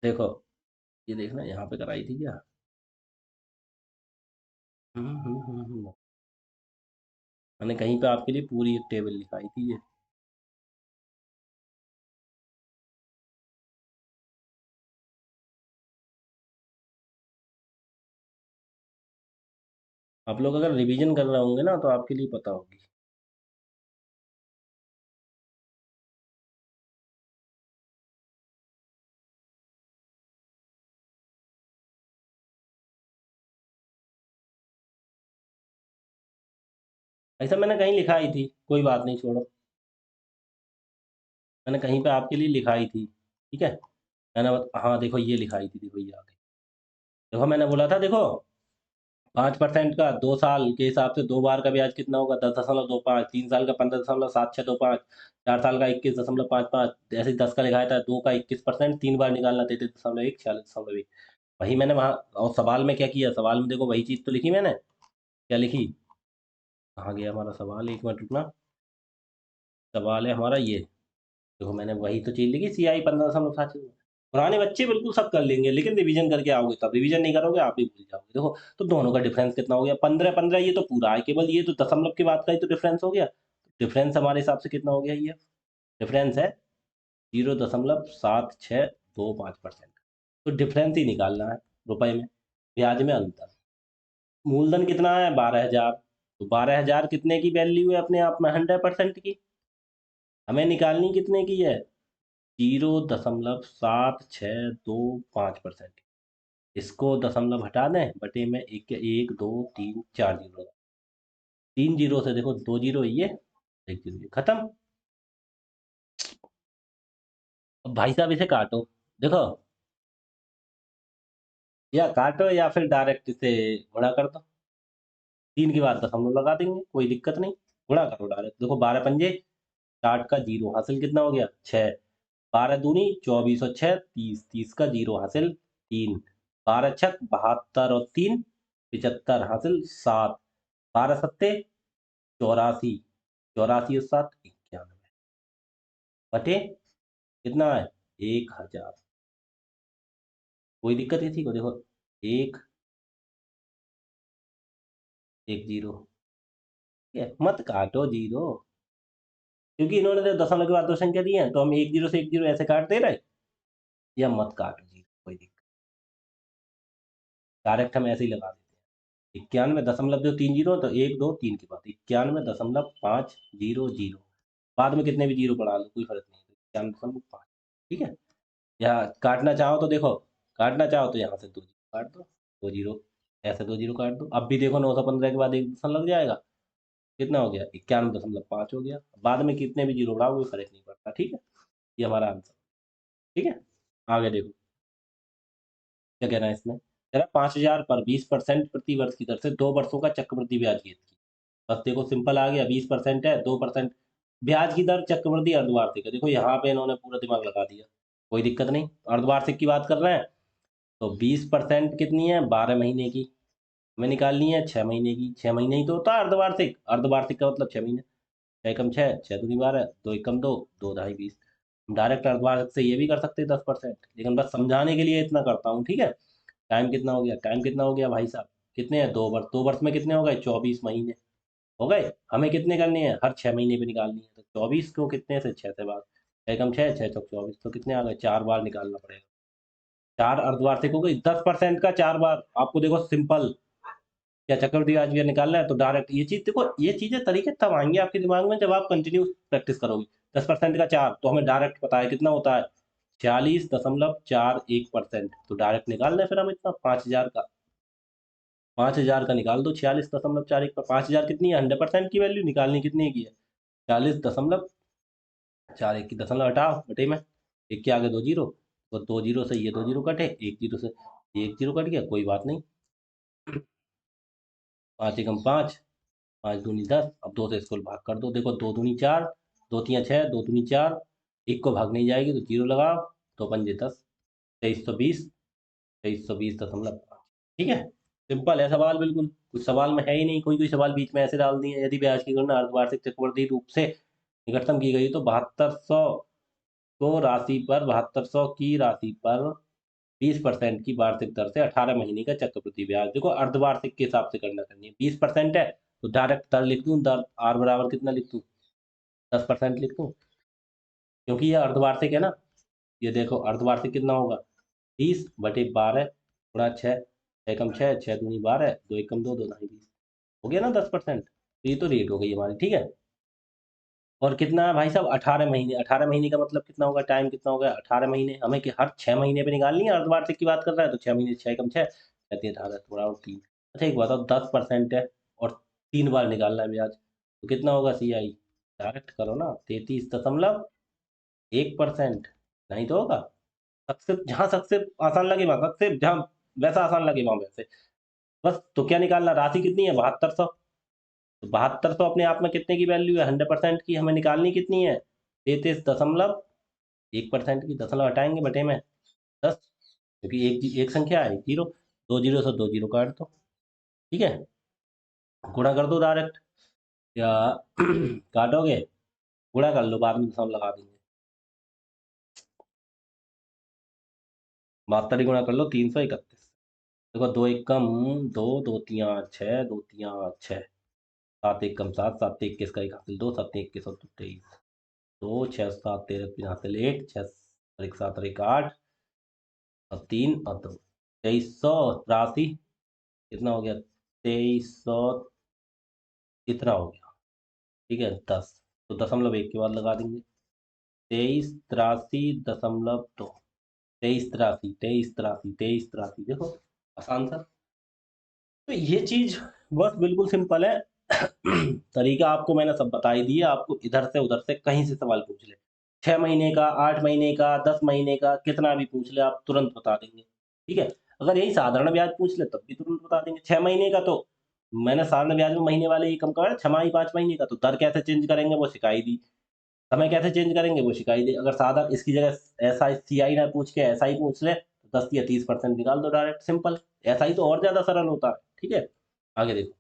देखो, ये देखना यहाँ पे कराई थी क्या? मैंने कहीं पे आपके लिए पूरी एक टेबल लिखाई थी ये। आप लोग अगर रिवीजन कर रहे होंगे ना तो आपके लिए पता होगी। ऐसा मैंने कहीं लिखाई थी, कोई बात नहीं, छोड़ो। मैंने कहीं पे आपके लिए लिखाई थी, ठीक है। हाँ देखो ये लिखाई थी, देखो ये आ गई। देखो मैंने बोला था, देखो 5% का 2 साल के हिसाब से 2 बार का ब्याज कितना होगा? 10.25। 3 साल का 15.7625। 4 साल का 21.55। ऐसे ही 10 का लिखाया था, 2 का 21%, 3 बार निकालना 33.1, 46.1। वही मैंने वहाँ, और सवाल में क्या किया, सवाल में देखो वही चीज़ तो लिखी मैंने। क्या लिखी? कहाँ गया हमारा सवाल? एक मिनट रुकना। सवाल है हमारा ये, देखो मैंने वही तो चीज़ लिखी, CI 15.7। पुराने बच्चे बिल्कुल सब कर लेंगे, लेकिन रिवीजन करके आओगे तब। रिवीजन नहीं करोगे आप ही भूल जाओगे। देखो तो दोनों का डिफरेंस कितना हो गया? 15 15, ये तो पूरा है, केवल ये तो दशमलव के बाद का ही तो डिफरेंस हो गया। डिफरेंस हमारे हिसाब से कितना हो गया? ये डिफरेंस है 0.7625%। तो डिफरेंस ही निकालना है रुपए में, ब्याज में अंतर। मूलधन कितना है? 12,000। तो 12,000 कितने की वैल्यू है अपने आप में? 100% की। हमें निकालनी कितने की है? 0.7625%। इसको दशमलव हटा दें, बटे में एक, 1 2 3 4 जीरो। 3 जीरो से देखो, 2 जीरो ये, 1 जीरो ये, खत्म। अब भाई साहब इसे काटो, देखो, या काटो या फिर डायरेक्ट इसे गुणा कर दो। 3 के बाद दशमलव लगा देंगे, कोई दिक्कत नहीं। गुणा करो डायरेक्ट, देखो 12 पंजे 60 का जीरो हासिल कितना हो गया? 6। 12 दूनी 24 और 6 30, 30 का जीरो हासिल 3। 12 छक 72 और 3 75 हासिल 7। 12 सत्ते 84, 84 और 7 91, बटे कितना है? 1,000। कोई दिक्कत किसी को? देखो, एक, 1 जीरो, ठीक है, मत काटो जीरो, क्योंकि इन्होंने तो दशमलव के बाद दो संख्या दी है, तो हम 1 जीरो से 1 जीरो ऐसे काट दे रहे। या मत काटो जीरो, कोई दिक्कत, डायरेक्ट हम ऐसे ही लगा देते हैं। 91.0 तो 1 2 3 के बाद 91.500, बाद में कितने भी जीरो बढ़ा लो, कोई फर्क नहीं। 91.5, ठीक है। या काटना चाहो तो देखो, काटना चाहो तो यहाँ से 2 जीरो काट दो, 2 जीरो, ऐसे 2 जीरो काट दो। अब भी देखो 915 के बाद एक दशमलव लग जाएगा, कितना हो गया? 91.5 हो गया। बाद में कितने भी जीरो बढ़ाओ कोई फर्क नहीं पड़ता, ठीक है। ये हमारा आंसर, ठीक है। आगे देखो क्या कह रहा है इसमें, कह रहा है 5,000 पर 20% प्रति वर्ष की दर से 2 वर्षों का चक्रवृद्धि ब्याज की। बस देखो सिंपल आ गया, 20% है, 2% ब्याज की दर, चक्रवृद्धि अर्धवार्षिक है। देखो यहाँ पे इन्होंने पूरा दिमाग लगा दिया, कोई दिक्कत नहीं। अर्धवार्षिक की बात कर रहे हैं, तो 20% कितनी है? 12 महीने की। हमें निकालनी है 6 महीने की। 6 महीने ही तो होता है अर्धवार्षिक। अर्धवार्षिक का मतलब 6 महीने। 6 एकम 6, 6 दूनी 12, 2 एकम 2, 2 ढाई 20। डायरेक्ट अर्धवार्षिक से ये भी कर सकते हैं 10%, लेकिन बस समझाने के लिए इतना करता हूँ, ठीक है। टाइम कितना हो गया? टाइम कितना हो गया भाई साहब? कितने हैं? 2 वर्ष। 2 वर्ष में कितने हो गए? 24 महीने हो गए। हमें कितने करने हैं? हर 6 महीने पे निकालनी है, तो 24 को कितने से? 6 से बार, 6 एकम 6, 6 चौक 24, तो कितने आ गए? 4 बार निकालना पड़ेगा। 4 अर्धवार्षिक हो गई, 10% का 4 बार। आपको देखो सिंपल, क्या चक्रवृद्धि ब्याज भी निकालना है तो डायरेक्ट ये चीज देखो, ये चीजें तरीके तब आएंगे आपके दिमाग में जब आप कंटिन्यू प्रैक्टिस करोगे। 10% का 4, तो हमें डायरेक्ट पता है कितना होता है, 46.41%। तो डायरेक्ट निकाल लें फिर हम इतना 5,000 का, 5,000 का निकाल दो 46.41 पर। 5,000 कितनी है, 100% की वैल्यू निकालनी कितनी की है, 40.41 की दशमलव हटाओ बटे में, एक के आगे दो जीरो, तो दो जीरो से ये दो जीरो कटे, एक जीरो से ये एक जीरो कट गया, कोई बात नहीं। 5 एकम 5, 5 दूनी 10, अब दो से इसको भाग कर दो, देखो 2 दूनी 4, 2 तियाँ 6, 2 दूनी 4, एक को भाग नहीं जाएगी तो जीरो लगाओ, 2 पंजे 10, 2320, 2320.5। ठीक है, सिंपल है सवाल, बिल्कुल कुछ सवाल में है ही नहीं, कोई कोई सवाल बीच में ऐसे डाल दिए। यदि ब्याज की गणना अर्धवार्षिक चक्रवृद्धि रूप से निकटतम की गई तो 7200 की राशि पर 20% की वार्षिक दर से 18 महीने का चक्रवृद्धि ब्याज, देखो अर्धवार्षिक के हिसाब से गणना करनी है, 20% है तो डायरेक्ट दर लिख दूं, दर आर बराबर कितना लिख दूं, 10% लिख दूं, क्योंकि ये अर्धवार्षिक है ना। ये देखो अर्धवार्षिक कितना होगा, 30/12 गुणा 6, 6 एकम 6, 6 दूनी 12, 2 एकम 2, 2 9 20, हो गया ना 10%। तो ये तो रेट हो गई हमारी, ठीक है। और कितना है भाई साहब, 18 महीने, 18 महीने का मतलब कितना होगा, टाइम कितना होगा, 18 महीने, हमें कि हर 6 महीने पे निकालनी है, अर्धवार्षिक की बात कर रहा है तो 6 महीने, 6 एकम 6, 6 3 18, थोड़ा और 3। अच्छा एक बताओ, 10% है और 3 बार निकालना है ब्याज, तो कितना होगा CI, डायरेक्ट करो ना, 33.1%, नहीं तो होगा, सबसे जहाँ सबसे आसान लगे वहां, सबसे जहाँ वैसा आसान लगे वहां वैसे, बस। तो क्या निकालना, राशि कितनी है, 7200, तो 7200 अपने आप में कितने की वैल्यू है, 100% की, हमें निकालनी कितनी है, 33.1% की, दशमलव हटाएंगे बटे में 10, क्योंकि एक संख्या है, जीरो, दो जीरो से दो जीरो काट दो, ठीक है, गुणा कर दो डायरेक्ट, या काटोगे, गुणा कर लो, बाद में दशमलव लगा देंगे, मात्रा गुणा कर लो, 331। देखो 2 एकम 2, 2 तियाँ 6, 2 तियाँ 6, 7 एकम 7, 7 21 का एक हासिल 2, 7 21 और 23, 2 6 7 13 3 हासिल 1, 6 और 1 7 और 1 8, और 3 और 2, 2383, कितना हो गया, 2300, इतना हो गया, ठीक है 10, तो दशमलव एक के बाद लगा देंगे, 2383.2, 2383, देखो आसान सा। तो ये चीज बस बिल्कुल सिंपल है। तरीका आपको मैंने सब बता ही दिया, आपको इधर से उधर से कहीं से सवाल पूछ ले, 6 महीने का, 8 महीने का, 10 महीने का, कितना भी पूछ ले आप तुरंत बता देंगे, ठीक है। अगर यही साधारण ब्याज पूछ ले तब भी तुरंत बता देंगे। 6 महीने का तो मैंने साधारण ब्याज में महीने वाले ही कम करा, 6 माही 5 महीने का तो दर कैसे चेंज करेंगे वो सिखाई दी, समय कैसे चेंज करेंगे वो सिखाई दी। अगर साधा इसकी जगह ऐसा CI ना पूछ के ऐसा ही पूछ ले तो 10 या 30% निकाल दो डायरेक्ट, सिंपल। ऐसा ही तो और ज्यादा सरल होता है, ठीक है। आगे देखो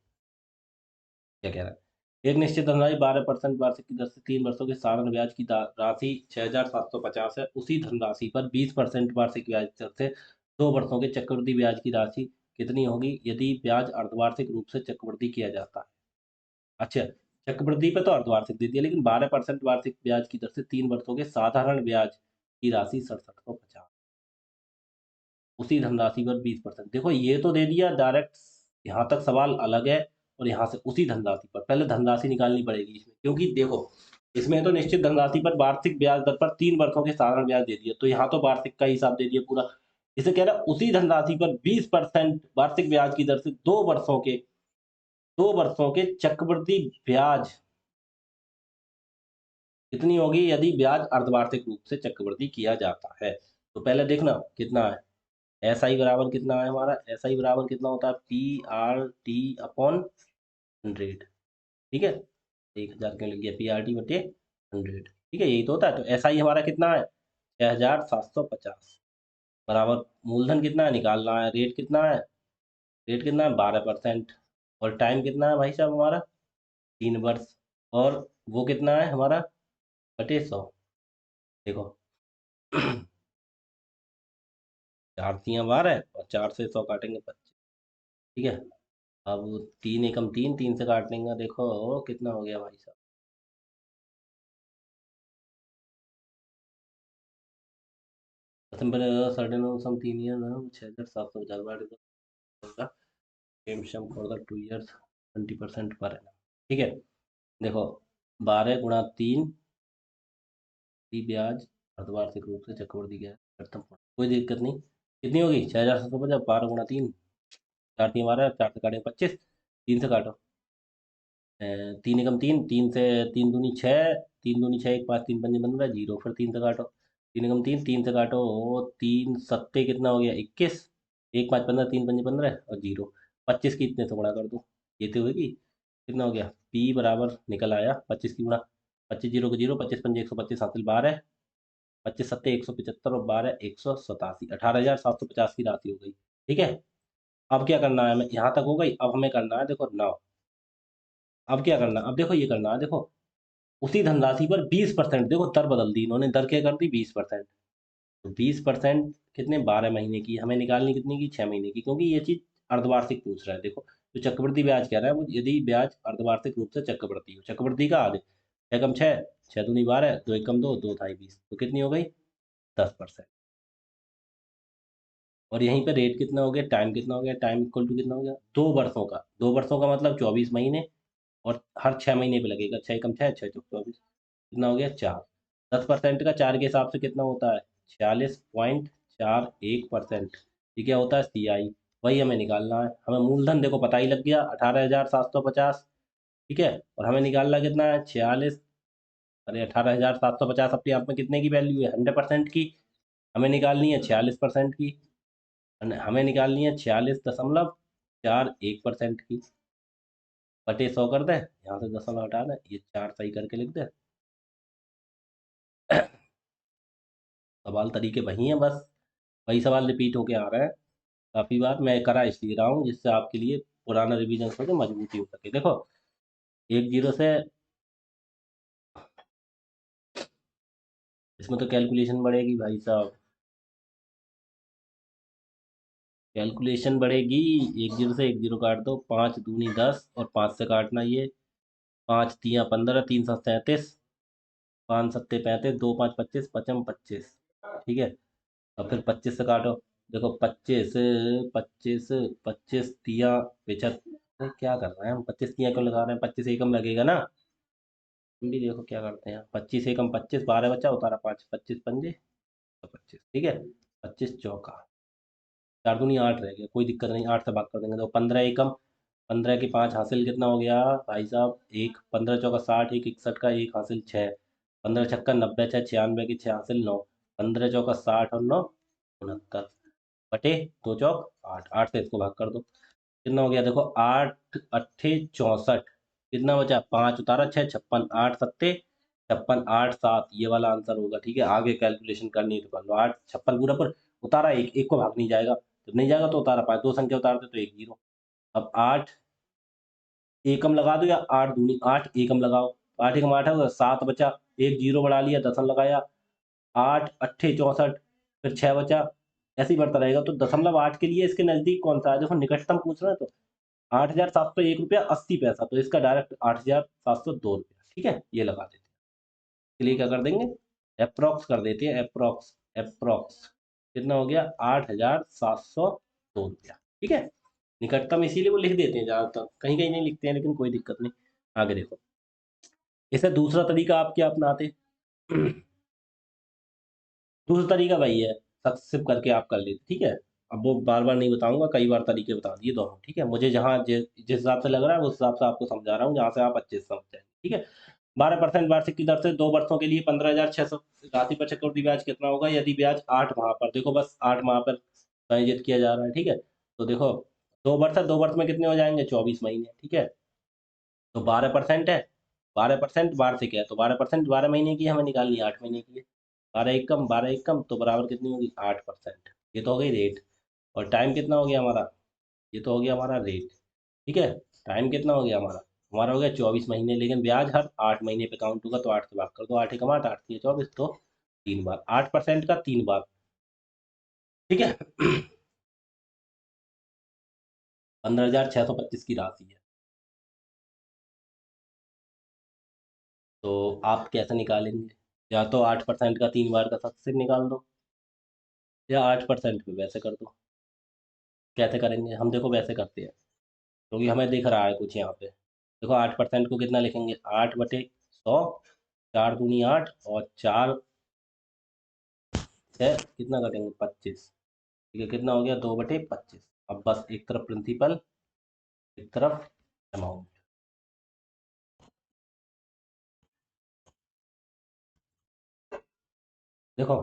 क्या कह रहा है, एक निश्चित धनराशि 12% वार्षिक की दर से 3 वर्षों के साधारण ब्याज की राशि 6,750 है, उसी धनराशि पर 20% वार्षिक ब्याज दर से 2 वर्षों के चक्रवृद्धि ब्याज की राशि कितनी होगी यदि ब्याज अर्धवार्षिक रूप से चक्रवृद्धि किया जाता है। अच्छा, चक्रवृद्धि पे तो अर्धवार्षिक दे दिया, लेकिन 12% वार्षिक ब्याज की दर से 3 वर्षों के साधारण ब्याज की राशि 6750, उसी धनराशि पर 20%, देखो ये तो दे दिया डायरेक्ट, यहाँ तक सवाल अलग है, और यहाँ से उसी धनराशि पर पहले धनराशि निकालनी पड़ेगी इसमें, क्योंकि देखो इसमें तो निश्चित धनराशि पर वार्षिक ब्याज दर पर 3 वर्षों के साधारण ब्याज दे दिया, तो यहाँ तो वार्षिक का हिसाब दे दिया पूरा। इसे कह रहा है उसी धनराशि पर 20% वार्षिक ब्याज की दर से 2 वर्षों के चक्रवृद्धि ब्याज कितनी होगी यदि ब्याज अर्धवार्षिक रूप से चक्रवृद्धि किया जाता है। तो पहले देखना कितना है, SI बराबर कितना है हमारा, SI बराबर कितना होता है, PRT/100, ठीक है, 1,000 क्यों लग गया, PRT/100, ठीक है, यही तो होता है। तो SI हमारा कितना है, 6,750, बराबर मूलधन कितना है निकालना है, रेट कितना है, 12%, और टाइम कितना है भाई साहब हमारा, 3 वर्ष, और वो कितना है हमारा बटे 100, देखो 4 तियाँ 12 और 4 से 100 काटेंगे 25, ठीक है। अब 3 एकम 3, 3 से काट लेंगे, देखो कितना हो गया भाई साहब, simple 9.5 sum 3 year 6,750 for the 2 years 20% पर है, ठीक है। देखो 12 गुणा 3 ब्याज अर्धवार्षिक रूप से चक्रवृद्धि क्या है प्रथम पूर्ण। कोई दिक्कत नहीं। कितनी होगी 6,750, 12 × 3, 4 × 3 12, 4 से काटेंगे 25, 3 से काटो। 3 × 3, 3 से 3 दूनी 6, 3 दूनी 6, 1 5 3 5 15, जीरो, फिर 3 से काटो। 3 × 3, 3 से काटो, 3 7 कितना हो गया 21, 1 5 15, 3 5 15 और जीरो। 25 की इतने से गुणा कर दो, ये तो होगी। कितना हो गया पी बराबर निकल आया 25 की गुणा 25, जीरो को जीरो, 25 × 5 125 हासिल 12, 25 × 7 175 और 12 187, 18,750 की राशि हो गई। ठीक है, अब क्या करना है, हमें यहाँ तक हो गई। अब हमें करना है देखो नौ। अब क्या करना, अब देखो ये करना है, देखो उसी धनराशि पर 20%, देखो दर बदल दी इन्होंने, दर क्या कर दी 20%। तो 20% कितने 12 महीने की हमें निकालनी, कितनी की 6 महीने की, क्योंकि ये चीज अर्धवार्षिक पूछ रहा है। देखो जो चक्रवृद्धि ब्याज कह रहा है वो यदि ब्याज अर्धवार्षिक रूप से चक्रवृद्धि हो, चक्रवृद्धि का आधे, 6 × 6, 6 दूनी 12, 2 × 2 2 × 20, तो कितनी हो गई 10%। और यहीं पे रेट कितना हो गया, टाइम कितना हो गया, टाइम इक्वल टू कितना हो गया 2 वर्षों का। 2 वर्षों का मतलब 24 महीने, और हर 6 महीने पे लगेगा, 6 × 6 6 × 24, कितना हो गया 4। 10% का 4 के हिसाब से कितना होता है 46.41%। ये क्या होता है CI, वही हमें निकालना है। हमें मूलधन देखो पता ही लग गया 18,750। ठीक है, और हमें निकालना कितना है 46, अरे 18,750 अपने आप में कितने की वैल्यू है 100% की, हमें निकालनी है 46% की, हमें निकालनी है 46.41% की, बटे 100 कर दे, यहाँ से दशमलव हटा दे, ये 4 सही करके लिख दे। सवाल तरीके वही हैं बस, वही सवाल रिपीट होके आ रहे हैं काफ़ी बार। मैं करा इसलिए रहा हूँ जिससे आपके लिए पुराना रिवीजन हो तो मजबूती हो सके। देखो 1 0 से, इसमें तो कैलकुलेशन बढ़ेगी भाई साहब, कैलकुलेशन बढ़ेगी। 1 0 से 1 0 काट दो, 5 दूनी 10 और 5 से काटना, ये 5 तियाँ 15, 3 7 37, 5 सत्ते 35, 2 5 25, 55 25। ठीक है, अब फिर 25 से काटो। देखो 25 25 25 तिया 75, क्या कर रहे हैं हम, 25 तिया क्यों लगा रहे हैं, 25 एकम लगेगा ना। हम भी देखो क्या करते हैं, 25 एकम 25, 12 बचा, उतारा 5, 25 पंजे तो 25। ठीक है, 25 चौका, 4 दूनी 8 रह गया, कोई दिक्कत नहीं, 8 से भाग कर देंगे तो 15 एकम, 15 के 5 हासिल कितना हो गया भाई साहब एक, 15 चौका 60, एक 61 का एक हासिल 6, 15 छक्का 90, 6 96 की 6 हासिल 9, 15 चौका 60 और 9 69, बटे 2 चौक 8, 8 से इसको भाग कर दो, कितना हो गया देखो 8 अट्ठे 64, कितना बचा 5 उतारा 6 56, 8 सत्ते 56, 8 7, ये वाला आंसर होगा। ठीक है, आगे कैलकुलेशन करनी है तो कर लो, 8 56 पूरा पर उतारा, एक एक को भाग नहीं जाएगा, जब नहीं जाएगा तो उतारा 5, दो संख्या उतारते तो 1 0। अब 8 एकम लगा दो, या 8 दूनी 8 एकम लगाओ, 8 एकम 8 होगा, 7 बचा, एक जीरो बढ़ा लिया, दशम लगाया, 8 अट्ठे 64, फिर 6 बचा, ऐसे ही बढ़ता रहेगा। तो 0.8 के लिए इसके नजदीक कौन सा है, देखो निकटतम पूछ रहे हैं तो 8,701 रुपया 80 पैसा, तो इसका डायरेक्ट 8,702 रुपया। ठीक है, ये लगा देते हैं, इसलिए क्या कर देंगे अप्रोक्स कर देते हैं, अप्रोक्स अप्रोक्स कितना हो गया 8,702 रुपया। ठीक है, निकटतम इसीलिए वो लिख देते हैं ज्यादातर, कहीं कहीं नहीं लिखते हैं, लेकिन कोई दिक्कत नहीं। आगे देखो, इसे दूसरा तरीका आप क्या अपनाते दूसरा तरीका वही है, सक्सेसिव करके आप कर लेते। ठीक है, अब वो बार बार नहीं बताऊंगा, कई बार तरीके बता दिए दोनों। ठीक है, मुझे जहाँ जिस हिसाब से लग रहा है उस हिसाब से आपको समझा रहा हूँ, जहाँ से आप अच्छे से समझ जाएंगे। ठीक है, 12% वार्षिक की दर से 2 वर्षों के लिए 15,600 राशि पर चक्रवृद्धि ब्याज कितना होगा यदि ब्याज 8 माह पर, देखो बस 8 माह पर संयोजित किया जा रहा है। ठीक है, तो देखो 2 वर्ष है, 2 वर्ष में कितने हो जाएंगे 24 महीने। ठीक है, तो 12% है, 12% वार्षिक है, तो 12% 12 महीने की हमें निकालनी है, 8 महीने की है, 12 एकम 12 एकम तो बराबर कितनी होगी 8%। ये तो हो गई रेट, और टाइम कितना हो गया हमारा, ये तो हो गया हमारा रेट। ठीक है, टाइम कितना हो गया हमारा, हमारा हो गया 24 महीने, लेकिन ब्याज हर 8 महीने पे काउंट होगा, तो 8 से भाग कर दो, 8 एकम 8, 8 तिया 24, तो 3 बार 8% का 3 बार। ठीक है 15,625 की राशि है, तो आप कैसे निकालेंगे, या तो 8% का 3 बार का सक्सेस निकाल दो, या 8% पे वैसे कर दो। कैसे करेंगे हम, देखो वैसे करते हैं, क्योंकि हमें दिख रहा है कुछ यहाँ पे। देखो 8% को कितना लिखेंगे, 8/100, 4 दूनी 8 और 4 कितना कटेंगे 25। ठीक है, कितना हो गया 2/25। अब बस एक तरफ प्रिंसिपल, एक तरफ अमाउंट। देखो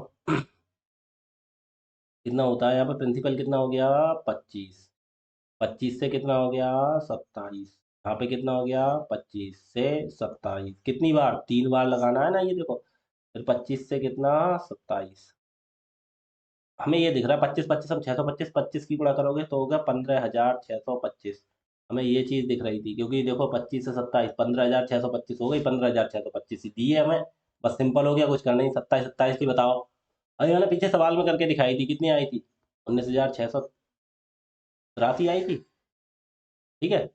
कितना होता है यहाँ पे, प्रिंसिपल कितना हो गया 25, 25 से कितना हो गया 27, यहाँ पे कितना हो गया 25 से 27, कितनी बार 3 बार लगाना है ना ये देखो। फिर 25 से कितना 27, हमें ये दिख रहा है 25 25 हम 625, 25 की गुणा करोगे तो होगा 15,625। हमें ये चीज दिख रही थी, क्योंकि देखो 25 से 27, 15,625 हो गई, 15,625 ही दी है हमें। बस सिंपल हो गया, कुछ करना नहीं। 27 27 की बताओ। अभी मैंने पीछे सवाल में करके दिखाई थी, कितनी आई थी 19,683 आई थी। ठीक है,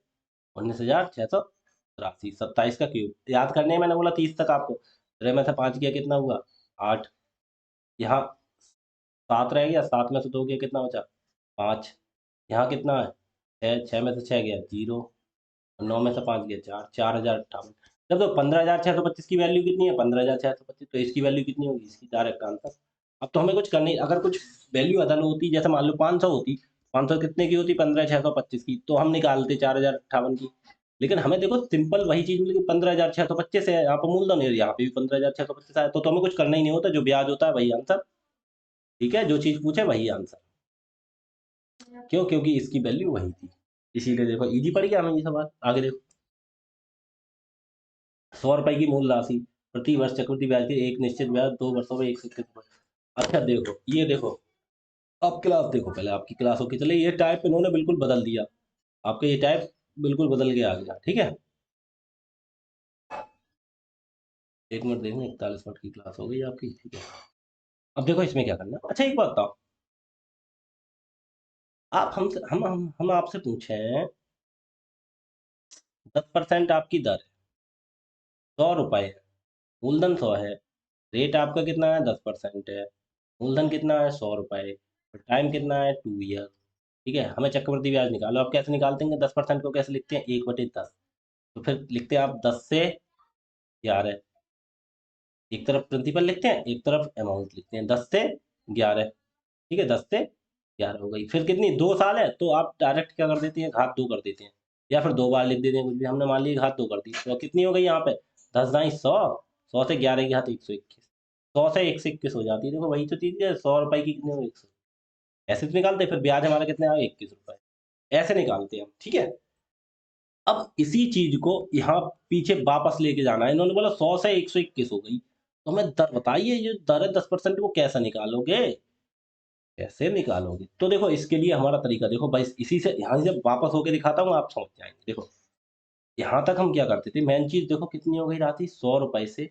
19,683, 27 का क्यूब याद करने में मैंने बोला 30 तक आपको। अरे में से 5 गया कितना हुआ 8, यहाँ 7 रह गया, 7 में से 2 गया कितना बचा 5, यहाँ कितना है 6, 6 में से 6 गया 0, और 9 में से 5 गया 4, 4,058। जब तो 15,625 की वैल्यू कितनी है 15,625, तो इसकी वैल्यू कितनी होगी, इसकी डायरेक्ट आंसर। अब तो हमें कुछ करना ही, अगर कुछ वैल्यू अदल होती, जैसे मान लो 500 होती, 500 कितने की होती 15,625 की, तो हम निकालते 4,058 की। लेकिन हमें देखो सिंपल वही चीज मिली 15,625 है, यहाँ पर मूलधन है, यहाँ पे भी 15,625 आया, तो हमें कुछ करना ही नहीं होता, जो ब्याज होता है वही आंसर। ठीक है, जो चीज पूछे वही आंसर। क्यों, क्योंकि इसकी वैल्यू वही थी। इसीलिए देखो इजी पड़ गया हमें ये सवाल। आगे देखो, 100 रुपए की मूल राशि, प्रति वर्ष चक्रवृद्धि ब्याज की एक निश्चित ब्याज 2 वर्षों में 121। अच्छा देखो, ये देखो, अब क्लास देखो, पहले आपकी क्लास होके चले, ये टाइप इन्होंने बिल्कुल बदल दिया। आपका ये टाइप बिल्कुल बदल के आ गया। ठीक है, 1 मिनट देखना, 41 मिनट की क्लास हो गई आपकी। ठीक है, अब देखो इसमें क्या करना। अच्छा एक बात बताओ, आप हमसे हम आपसे पूछें, 10% आपकी दर है, 100 रुपए है, मूलधन 100 है, रेट आपका कितना है 10% है, मूलधन कितना है 100 रुपए, और टाइम कितना है 2 ईयर। ठीक है, हमें चक्रवृद्धि ब्याज निकालो। आप कैसे निकालते हैं 10% को, कैसे लिखते हैं 1/10। तो फिर लिखते हैं आप 10 से 11, एक तरफ प्रिंसिपल लिखते हैं, एक तरफ अमाउंट लिखते हैं, 10 से 11। ठीक है, 10 से 11 हो गई। फिर कितनी 2 साल है, तो आप डायरेक्ट क्या कर देते हैं घात 2 कर देते हैं, या फिर 2 बार लिख देते हैं, कुछ भी। हमने मान ली घात 2 कर दी, तो कितनी हो गई यहाँ पे 10×100, 100 से 11 की घात 121, 100 से 121 हो जाती है। देखो वही तो चीज है, 100 रुपए की कितने हो 100, ऐसे तो निकालते हैं। फिर ब्याज हमारा कितने आए 21 रुपए, ऐसे निकालते हैं हम। ठीक है, अब इसी चीज को यहाँ पीछे वापस लेके जाना है। इन्होंने बोला 100 से 121 हो गई, तो हमें दर बताइए, ये दर है 10% को कैसे निकालोगे, कैसे निकालोगे। तो देखो इसके लिए हमारा तरीका देखो भाई, इसी से यहाँ से वापस होके दिखाता हूँ, आप समझ जाएंगे। देखो यहाँ तक हम क्या करते थे, मेन चीज देखो कितनी हो गई राशि 100 रुपए से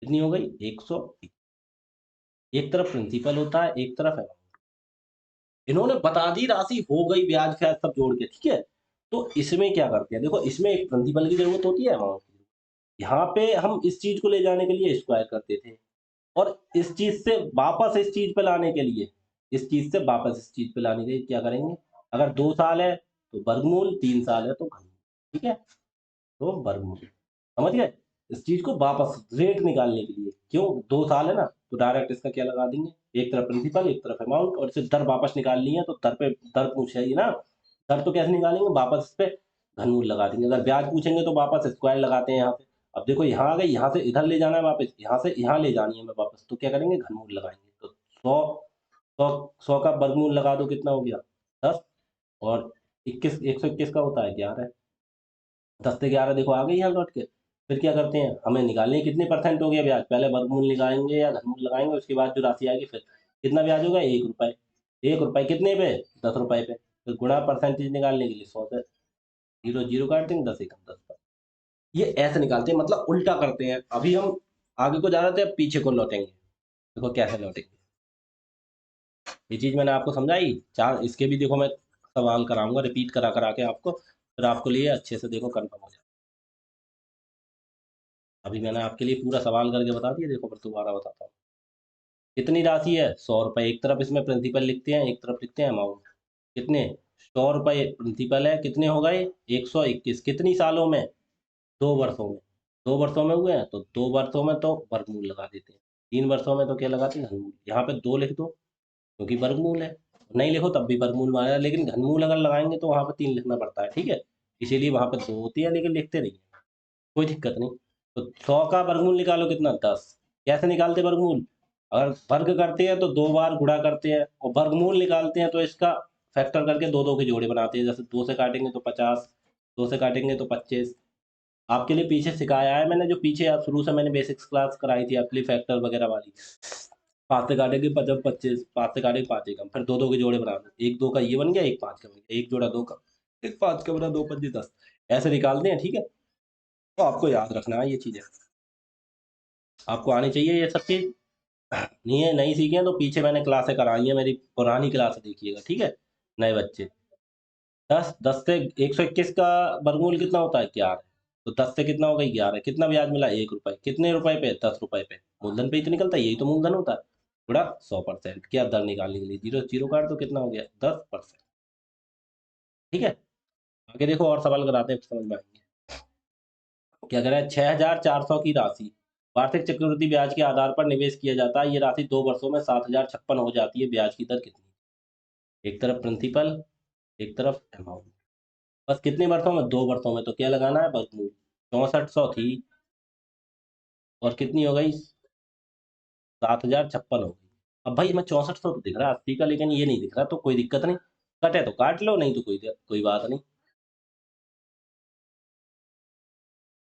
कितनी हो गई 100। एक तरफ प्रिंसिपल होता है, एक तरफ है, इन्होंने बता दी राशि हो गई, ब्याज फ्याज सब जोड़ के। ठीक है, तो इसमें क्या करते हैं, देखो इसमें एक प्रिंसिपल की जरूरत होती है, अमाउंट की। यहाँ पे हम इस चीज को ले जाने के लिए स्क्वायर करते थे, और इस चीज से वापस इस चीज पे लाने के लिए, इस चीज से वापस इस चीज पे लाने के लिए क्या करेंगे, अगर 2 साल है तो वर्गमूल, 3 साल है तो घनमूल। ठीक है, तो वर्गमूल, समझ गए। इस चीज को वापस रेट निकालने के लिए, क्यों 2 साल है ना, तो डायरेक्ट इसका क्या लगा देंगे, एक तरफ प्रिंसिपल एक तरफ अमाउंट, और इसे दर वापस निकालनी है तो दर पे दर पूछेगी ना, दर तो कैसे निकालेंगे, वापस इस पे घनमूल लगा देंगे। अगर ब्याज पूछेंगे तो वापस स्क्वायर लगाते हैं यहाँ पे। अब देखो यहाँ आ गई, यहाँ से इधर ले जाना है वापस, यहाँ से यहाँ ले जानी है हमें वापस, तो क्या करेंगे घनमूल लगाएंगे। तो 100 का वर्गमूल लगा दो, कितना हो गया 10, और 121 का होता है 11, 10 से 11 देखो आ गई यहाँ लौट के। फिर क्या करते हैं, हमें निकालनी है कितने परसेंट हो गया ब्याज, पहले वर्गमूल निकालेंगे या घनमूल लगाएंगे, उसके बाद जो राशि आएगी फिर कितना ब्याज होगा 1 रुपए। 1 रुपए कितने पे 10 रुपए पे, फिर गुणा परसेंटेज निकालने के लिए 100 से 0 0 काट देंगे, 10 एकम 10 पर। ये ऐसे निकालते हैं, मतलब उल्टा करते हैं। अभी हम आगे को जा रहे थे, अब पीछे को लौटेंगे। देखो कैसे लौटेंगे, ये चीज मैंने आपको समझाई। चार इसके भी देखो मैं सवाल कराऊंगा, रिपीट करा करा के आपको, फिर आपको लिए अच्छे से देखो कंफर्म हो जाए। अभी मैंने आपके लिए पूरा सवाल करके बता दिया, देखो फिर दोबारा बताता हूँ। कितनी राशि है 100 रुपए, एक तरफ इसमें प्रिंसिपल लिखते हैं, एक तरफ लिखते हैं अमाउंट। कितने 100 रुपए प्रिंसिपल है, कितने हो गए 121, कितनी सालों में 2 वर्षों में, 2 वर्षों में हुए हैं तो 2 वर्षों में तो वर्गमूल लगा देते हैं। 3 वर्षों में तो क्या लगाते हैं, घनमूल। यहाँ पे 2 लिख दो क्योंकि वर्गमूल है, नहीं लिखो तब भी वर्गमूल मारेगा, लेकिन घनमूल अगर लगाएंगे तो वहाँ पे 3 लिखना पड़ता है, ठीक है। इसीलिए वहाँ पे 2 होती है, लेकिन लिखते नहीं है, कोई दिक्कत नहीं। तो 100 का वर्गमूल निकालो कितना, 10। कैसे निकालते वर्गमूल, अगर वर्ग करते हैं तो 2 बार गुणा करते हैं, और वर्गमूल निकालते हैं तो इसका फैक्टर करके 2 2 के जोड़े बनाते हैं। जैसे 2 से काटेंगे तो 50, 2 से काटेंगे तो 25। आपके लिए पीछे सिखाया है मैंने, जो पीछे आप शुरू से मैंने बेसिक्स क्लास कराई थी अपनी फैक्टर वगैरह वाली। 5 से काटेंगे 25, 25, 5 से काटेंगे 5 एकम, फिर 2 2 के जोड़े बना दो, एक 2 का ये बन गया, एक 5 का बन गया, एक जोड़ा 2 का, एक 5 का बना, 2 25 10, ऐसे निकालते हैं, ठीक है। तो आपको याद रखना है ये चीजें, आपको आनी चाहिए ये सब चीज। नहीं है, नहीं सीखे हैं तो पीछे मैंने क्लासें कराई हैं, मेरी पुरानी क्लास देखिएगा, ठीक है। नए बच्चे, 10 से 121 का वर्गमूल कितना होता है, 11। तो 10 से कितना हो गई, 11। कितना ब्याज मिला, 1 रुपए। कितने रुपए पे, 10 रुपए पे। मूलधन पे ही तो निकलता है, यही तो मूलधन होता है। थोड़ा 100% क्या दर निकालने के लिए, जीरो जीरो काट, तो कितना हो गया, 10%, ठीक है। आगे देखो और सवाल कराते हैं, समझ में आएंगे। क्या कह रहा है, 6,400 की राशि वार्षिक चक्रवृद्धि ब्याज के आधार पर निवेश किया जाता है। ये राशि 2 वर्षों में 7,056 हो जाती है। ब्याज की दर कितनी, एक तरफ प्रिंसिपल, एक तरफ अमाउंट। बस कितने वर्षों में, 2 वर्षों में, तो क्या लगाना है, वर्गमूल। 6400 थी और कितनी हो गई, 7,056 हो गई। अब भाई मैं 6400 तो दिख रहा है 80 का, लेकिन ये नहीं दिख रहा, तो कोई दिक्कत नहीं, कटे तो काट लो, नहीं तो कोई बात नहीं।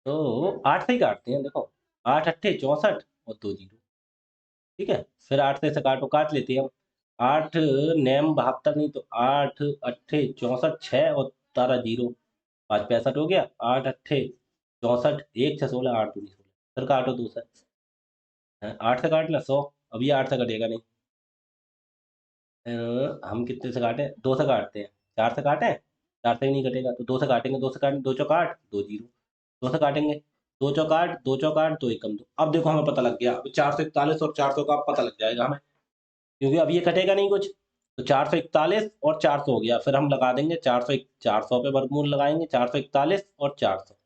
तो 8 से ही काटते हैं, देखो, 8 अट्ठे 64 और 2 जीरो, ठीक है। फिर 8 से काटो, काट लेते हैं हम। 8 नेम 72, नहीं तो 8 अट्ठे 64, 6 और 12 जीरो, 5 65 हो गया। 8 अट्ठे 64, 1 6 16, 8 दूनी 16, फिर काटो 2 से। 8 से काटना 100, अब ये 8 से कटेगा नहीं। हम कितने से काटें, 2 से काटते हैं। 4 से काटें, 4 से ही नहीं कटेगा, तो 2 से काटेंगे, 2 से काटेंगे, 2 चौक 8, 2 जीरो, 2 से काटेंगे, 2 चौक 8, 2 चौक 8, 2 एकम 2। अब देखो हमें पता लग गया, अब 441 और 400 का पता लग जाएगा हमें, क्योंकि अब ये कटेगा नहीं कुछ। तो 441 और 400 हो गया, फिर हम लगा देंगे 400 पे वर्गमूल लगाएंगे, 441 और 400।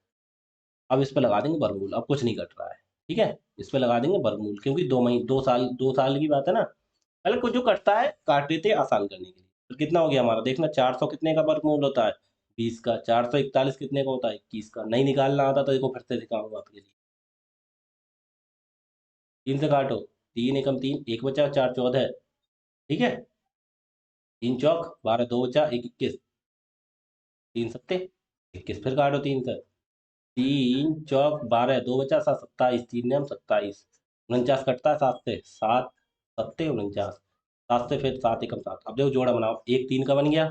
अब इस पे लगा देंगे वर्गमूल, अब कुछ नहीं कट रहा है, ठीक है। इस पे लगा देंगे वर्गमूल, क्योंकि 2 महीने, 2 साल, 2 साल की बात है ना। पहले कुछ जो कटता है काट देते हैं आसान करने के लिए। तो कितना हो गया हमारा, देखना, 400 कितने का वर्गमूल होता है, 20 का। 441 कितने का होता है, 21 का। नहीं निकालना आता तो देखो फिर से दिखाऊंगा आपके लिए। 3 से काटो, 3 एकम 3, एक बचा, 4 14, ठीक है। 3 चौक 12, 2 बचा, 1 21, 3 सत्ते 21, फिर काटो 3 से। 3 चौक 12, 2 बचा, 7 27, 3 नेम 27, 49 कटता है 7 से, 7 सत्ते 49, 7 से फिर 7 एकम 7। अब देखो जोड़ा बनाओ, एक 3 का बन गया,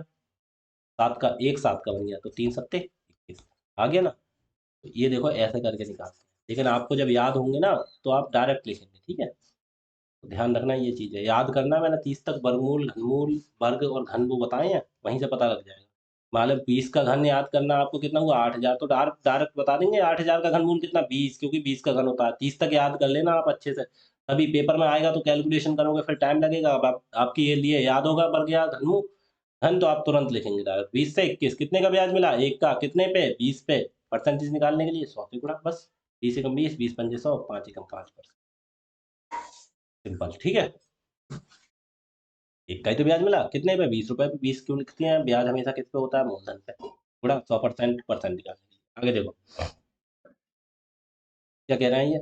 7 का, एक 7 का बन गया, तो 3 सत्ते 21, आ गया ना। तो ये देखो ऐसे करके निकालते हैं, लेकिन आपको जब याद होंगे ना तो आप डायरेक्ट लिखेंगे, ठीक है। तो ध्यान रखना ये चीज़ है, याद करना। मैंने 30 तक वर्गमूल, घनमूल, वर्ग और घन वो बताए हैं, वहीं से पता लग जाएगा। मान लो 20 का घन याद करना आपको, कितना हुआ, 8,000, तो डायरेक्ट डायरेक्ट बता देंगे 8,000 का घनमूल कितना, 20, क्योंकि 20 का घन होता है। 30 तक याद कर लेना आप अच्छे से, तभी पेपर में आएगा तो कैलकुलेशन करोगे, फिर टाइम लगेगा। अब आपकी ये लिए याद होगा वर्ग या घनमूल, धन तो आप तुरंत लिखेंगे डायरेक्ट। 20 से 21 कितने का ब्याज मिला, एक का, कितने पे, 20 पे। परसेंटेज निकालने के लिए 100 से गुणा, बस। 20 एकम 20, 20 पंजे 100, 5 एकम 5%, सिंपल, ठीक है। एक का ही तो ब्याज मिला, कितने पे, 20 रुपए पे। 20 क्यों लिखते हैं, ब्याज हमेशा किस पे होता है, मूलधन पे। गुणा 100%, परसेंट निकालने के लिए। आगे देखो क्या कह रहे हैं ये,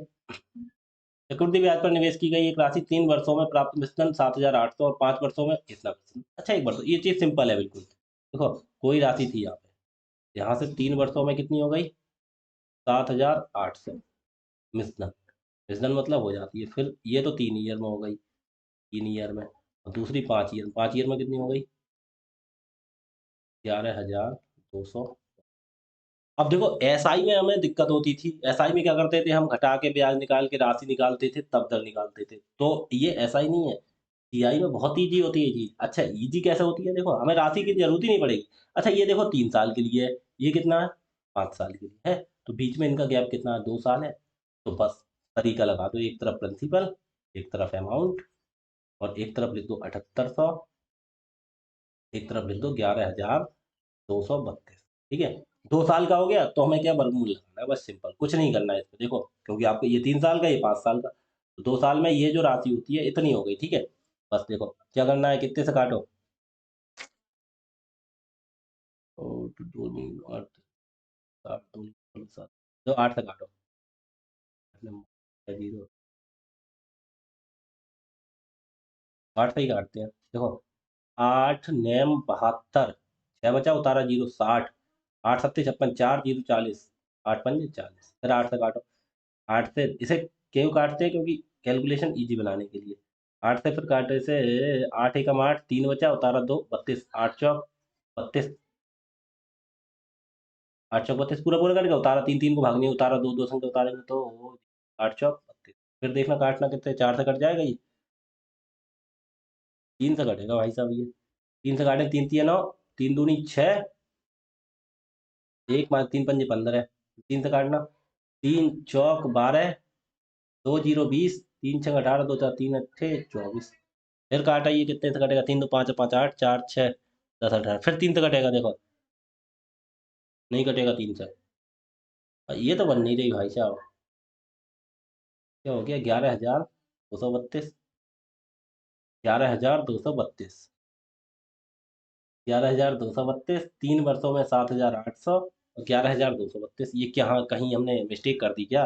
चक्रवृद्धि ब्याज पर निवेश की गई एक राशि 3 वर्षों में प्राप्त मिश्रण 7,800 और 5 वर्षों में कितना मिश्रण। अच्छा, एक वर्ष, ये चीज सिंपल है बिल्कुल। देखो, कोई राशि थी यहाँ पे, यहाँ से 3 वर्षों में कितनी हो गई, 7,800 मिश्रण। मिश्रण मतलब हो जाती है, फिर ये तो 3 ईयर में हो गई, 3 ईयर में, और दूसरी 5 ईयर, 5 ईयर में कितनी हो गई, 11,200। अब देखो एसआई में हमें दिक्कत होती थी, एसआई में क्या करते थे हम, घटा के ब्याज निकाल के राशि निकालते थे, तब दर निकालते थे। तो ये एसआई नहीं है, सीआई में बहुत ईजी होती है चीज। अच्छा, ईजी कैसे होती है, देखो हमें राशि की जरूरत ही नहीं पड़ेगी। अच्छा, ये देखो 3 साल के लिए है, ये कितना है, 5 साल के लिए है, तो बीच में इनका गैप कितना है, 2 साल है। तो बस तरीका लगा दो, एक तरफ प्रिंसिपल, एक तरफ अमाउंट, और एक तरफ लिख दो 7,800, एक तरफ लिख दो 11,232, ठीक है। 2 साल का हो गया तो हमें क्या वर्गमूल लगाना है, बस सिंपल, कुछ नहीं करना है इसमें, देखो, क्योंकि आपको ये 3 साल का, ये 5 साल का। तो 2 साल में ये जो राशि होती है इतनी हो गई, ठीक है। बस देखो क्या करना है, कितने से काटो, और दो दूनी आठ, सात दूनी सात, तो 8 से काटो, 0, 8 से ही काटते हैं देखो। 8 नेम 72, 6 बचा, उतारा 0, 60, 8 सत्ते 56, 4 0 40, 8 पंजे 40, फिर 8 से काटो। 8 से इसे क्यों काटते हैं, क्योंकि कैलकुलेशन इजी बनाने के लिए। 8 से फिर काटे से 8 एकम 8, 3 बचा, उतारा 2, 32, 8 चौक 32, 8 चौक 32 पूरा पूरा कट गया, उतारा 3, 3 को भागनी, उतारा 2, 2 संख्या उतारेंगे तो 8 चौक 32। फिर देखना काटना कितने, 4 से कट जाएगा ये, 3 से कटेगा भाई साहब ये। 3 से काटे, 3 3 9, 3 दूनी 6, एक मार 3 पंजे 15 है, 3 से काटना, 3 चौक 12, 2 0 20, 3 छः 18, 2 4 3 अट्ठे 24। फिर काटा, ये कितने से कटेगा, 3 2 5 5 8, 4 6 10 18, फिर 3 से कटेगा देखो, नहीं कटेगा 3 से। ये तो बन नहीं रही भाई साहब, क्या हो गया, 11,232, 11,232, 11,232, 3 वर्षों में 7,800 और 11,232, ये क्या, हाँ कहीं हमने मिस्टेक कर दी क्या।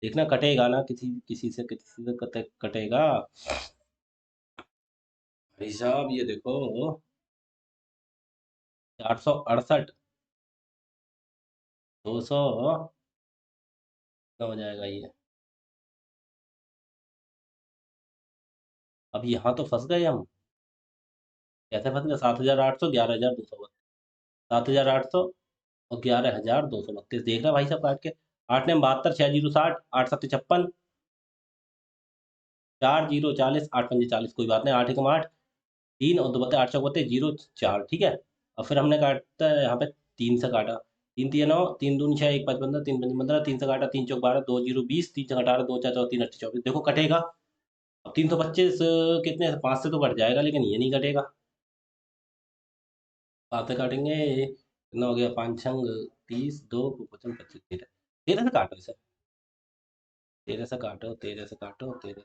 देखना कटेगा ना, किसी किसी से कटेगा भाई साहब, ये देखो 468, 200 हो जाएगा ये। अब यहाँ तो फंस गए हम, कैसे फंस गए, 7,800, 11,232, 7,800 और 11,232, देख रहा भाई साहब काट के। 8 ने 72, 6 0 60, 8 7 56, 4 0 40, 8 पंजे 40, कोई बात नहीं, 8 एकम 8, 3 और 2 बते 8 चौक बते 0 4, ठीक है। और फिर हमने काटा है यहाँ पे, 3 से काटा, 3 3 9, 3 दूनी 6, 1 5 15, 3 पंजे 15, 3 से काटा, 3 चौक 12, 2 0 20, 3 छः 18, 2 4 4 3 8 24, देखो कटेगा। अब 325 कितने, 5 से तो कट जाएगा, लेकिन ये नहीं कटेगा। 5 से काटेंगे, कितना हो गया, 5 छंग 30, 2 55 25, 13, 13 से काटो इसे, 13 से काटो, 13 से काटो, 13,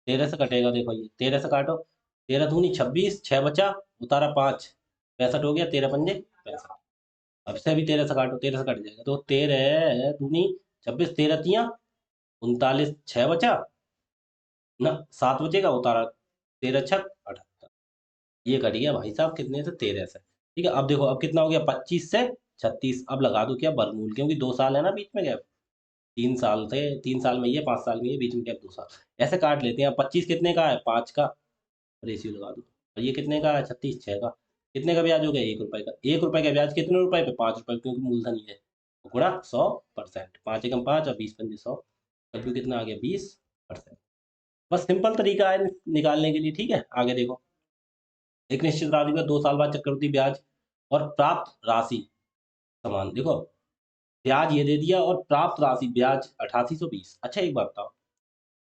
13 से कटेगा देखो, ये 13 से काटो, 13 दूनी 26, 6 बचा, उतारा 5, 65 हो गया, 13 पंजे 65। अब से भी 13 से काटो, 13 से कट जाएगा, तो 13 दूनी 26, 13 तिया 39, 6 बचा ना, 7 बचेगा, उतारा 13 छक 78, ये कट गया भाई साहब कितने से, 13 से, ठीक है। अब देखो अब कितना हो गया, 25 से 36, अब लगा दो क्या, बरमूल, क्योंकि 2 साल है ना बीच में गैप, 3 साल थे, 3 साल में ये, 5 साल में ये, बीच में गैप 2 साल, ऐसे काट लेते हैं। 25 कितने का है, 5 का, रेशियो लगा दो। और ये कितने का है, 36, 6 का, कितने का ब्याज हो गया, 1 रुपए का, 1 रुपए का ब्याज कितने रुपए पे, 5 रुपए, क्योंकि मूलधन ही है, तो गुणा 100%, 5 एकम 5 और 20 पंजे 100, तब कितना आ गया, 20%। बस सिंपल तरीका है निकालने के लिए, ठीक है। आगे देखो, एक निश्चित राशि पर 2 साल बाद चक्रवृद्धि ब्याज और प्राप्त राशि समान, देखो ब्याज ये दे दिया और प्राप्त राशि ब्याज 8820। अच्छा एक बात बताओ,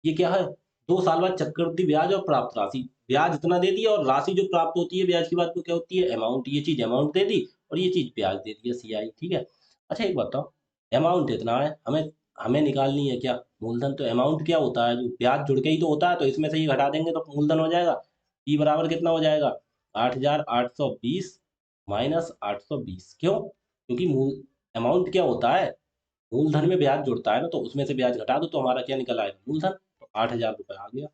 ये क्या है, 2 साल बाद चक्रवृद्धि ब्याज और प्राप्त राशि, ब्याज इतना दे दिया और राशि जो प्राप्त होती है ब्याज की बात को क्या होती है, अमाउंट, ये चीज अमाउंट दे दी और ये चीज ब्याज दे दिया, सीआई, ठीक है। अच्छा एक बात बताओ, अमाउंट इतना है, हमें हमें निकालनी है क्या, मूलधन, तो अमाउंट क्या होता है, जो ब्याज जुड़ के ही तो होता है, तो इसमें से ही घटा देंगे तो मूलधन हो जाएगा। पी बराबर कितना हो जाएगा, 8,820 माइनस 820, क्यों, क्योंकि मूल अमाउंट क्या होता है, मूलधन में ब्याज जुड़ता है ना, तो उसमें से ब्याज घटा दो तो हमारा क्या निकल आएगा, मूलधन, तो 8,000 रुपये आ गया।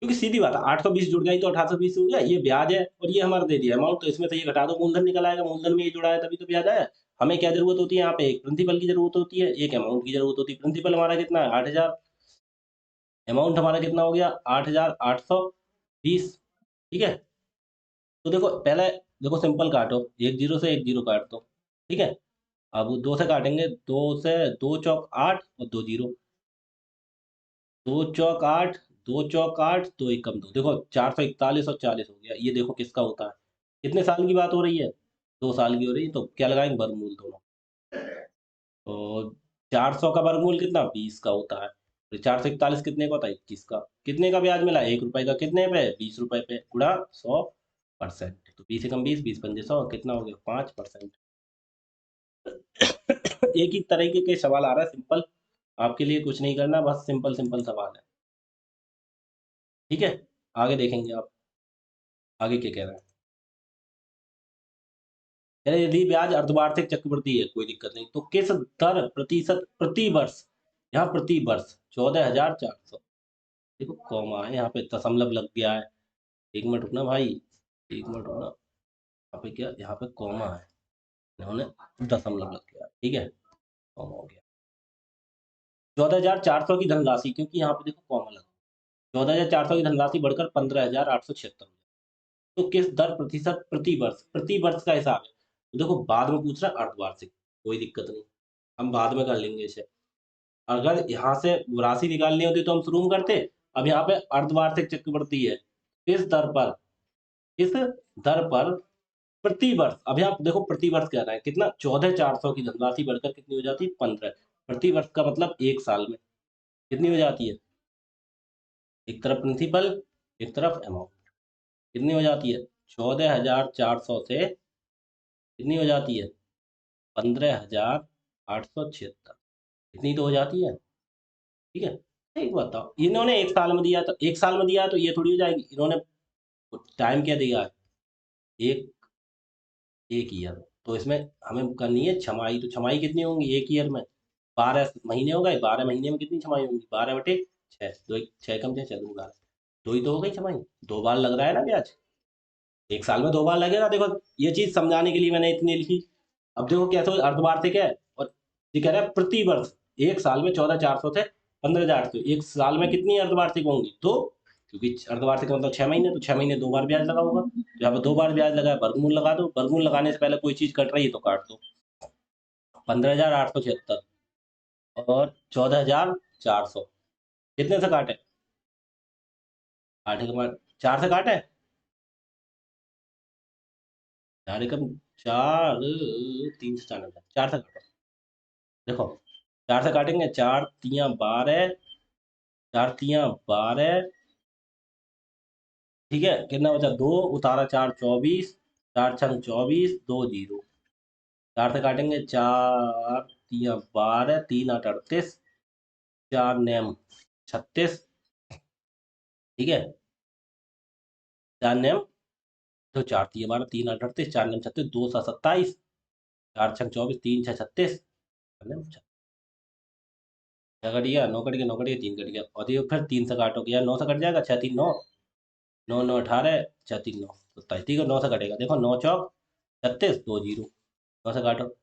क्योंकि सीधी बात है, 820 जुड़ गई तो 820 हो गया, ये ब्याज है और ये हमारा दे दिया अमाउंट, तो इसमें से ये घटा दो, मूलधन निकल आएगा, मूलधन में ये जुड़ा है तभी तो ब्याज आया। हमें क्या जरूरत होती है यहाँ पे, एक प्रिंसिपल की जरूरत होती है, एक अमाउंट की जरूरत होती है। प्रिंसिपल हमारा कितना है, 8,000, अमाउंट हमारा कितना हो गया, 8,820, ठीक है। तो देखो पहले, देखो सिंपल काटो, एक जीरो से एक जीरो काट दो, ठीक है। अब 2 से काटेंगे, 2 से 2 चौक 8 और 2 जीरो, 2 चौक 8, 2 चौक 8, 2 एकम 2, देखो 441 और 40 हो गया, ये देखो किसका होता है, कितने साल की बात हो रही है, 2 साल की हो रही है, तो क्या लगाएंगे, वर्गमूल दोनों। तो 400 का वर्गमूल कितना, 20 का होता है, तो 441 कितने का होता है, 21 का, कितने का ब्याज मिला, 1 रुपए का, कितने पे, 20 रुपए पे, गुणा 100%, तो 20 एकम 20, 20 पंजे 100, कितना हो गया, 5%। एक ही तरीके के सवाल आ रहा है सिंपल, आपके लिए कुछ नहीं करना, बस सिंपल सिंपल सवाल है। ठीक है, आगे देखेंगे आप आगे क्या कह रहे हैं। कह रहे यदि ब्याज अर्धवार्षिक चक्रवृद्धि है, कोई दिक्कत नहीं, तो किस दर प्रतिशत प्रति वर्ष, यहाँ प्रति वर्ष 14,400, देखो कॉमा है यहाँ पे, दशमलव लग गया है। एक मिनट रुकना भाई, एक मिनट रुकना। यहाँ पे क्या, यहाँ पे कॉमा है, इन्होंने दशमलव लग गया, ठीक है, कॉमा हो गया। 14,400 की धनराशि, क्योंकि यहाँ पे देखो कॉमा लगा, 14,400 की धनराशि बढ़कर 15,876, तो किस दर प्रतिशत प्रति वर्ष का हिसाब है। तो देखो बाद में पूछ रहा है अर्धवार्षिक, कोई दिक्कत नहीं, हम बाद में कर लेंगे इसे। अगर यहाँ से राशि निकालनी होती तो हम शुरू में करते। अब यहाँ पे अर्धवार्षिक चक्रवृद्धि है, किस दर पर, किस दर पर प्रति वर्ष। अब यहाँ देखो प्रति वर्ष कह रहा है, कितना, 14,400 की धनराशि बढ़कर कितनी हो जाती है, 15। प्रति वर्ष का मतलब एक साल में कितनी हो जाती है, एक तरफ प्रिंसिपल एक तरफ अमाउंट, कितनी हो जाती है, 14,400 से कितनी हो जाती है, 15,876, इतनी तो हो जाती है। ठीक है, एक बताओ, इन्होंने एक साल में दिया, तो एक साल में दिया तो ये थोड़ी हो जाएगी, इन्होंने टाइम क्या दिया है, एक एक ईयर, तो इसमें हमें करनी है छमाई, तो छमाई कितनी होंगी एक ईयर में, 12 महीने हो गए, 12 महीने में कितनी छमाई होंगी, 12/6, दो, 6 कम 6 6 2 12, दो ही तो हो गई छमाई, 2 बार लग रहा है ना ब्याज, एक साल में 2 बार लगेगा। देखो ये चीज समझाने के लिए मैंने इतनी लिखी। अब देखो कैसे अर्धवार्षिक है, और ये कह रहा है प्रति वर्ष, एक साल में 14,400 से 15,800, एक साल में कितनी अर्धवार्षिक होंगी, तो क्योंकि अर्धवार्षिक का मतलब 6 महीने, तो 6 महीने 2 बार ब्याज लगा होगा, तो यहाँ पे 2 बार ब्याज लगा है, वर्गमूल लगा दो, वर्गमूल लगाने से पहले कोई चीज कट रही है तो काट दो, 15,876 और 14,400, कितने से काटे, आठ के, 4 से काटे, 4 एकम 4, 3 से 4, 4 से काटो, देखो 4 से काटेंगे, 4 तियां 12, 4 तियां 12, ठीक है, कितना बचा, 2 उतारा 4 24, 4 छंग 24, 2 0, 4 से काटेंगे, 4 तियां 12, 3 8 38, 4 नैम 36, ठीक है, 4 नैम, तो 4 तियां 12, 3 8 38, 4 नैम 36, 2 7 27, 4 छंग 24, 3 6 36, 6 कट गया, 9 कट गया, 9 कट गया, 3 कट गया, और देखो फिर 3 से काटोगे यार, 9 से कट जाएगा, 6 3 9, 9 9 18, 6 3 9 27, ठीक है, 9 से कटेगा, देखो 9 चौक 36, 2 0, 9 से काटो,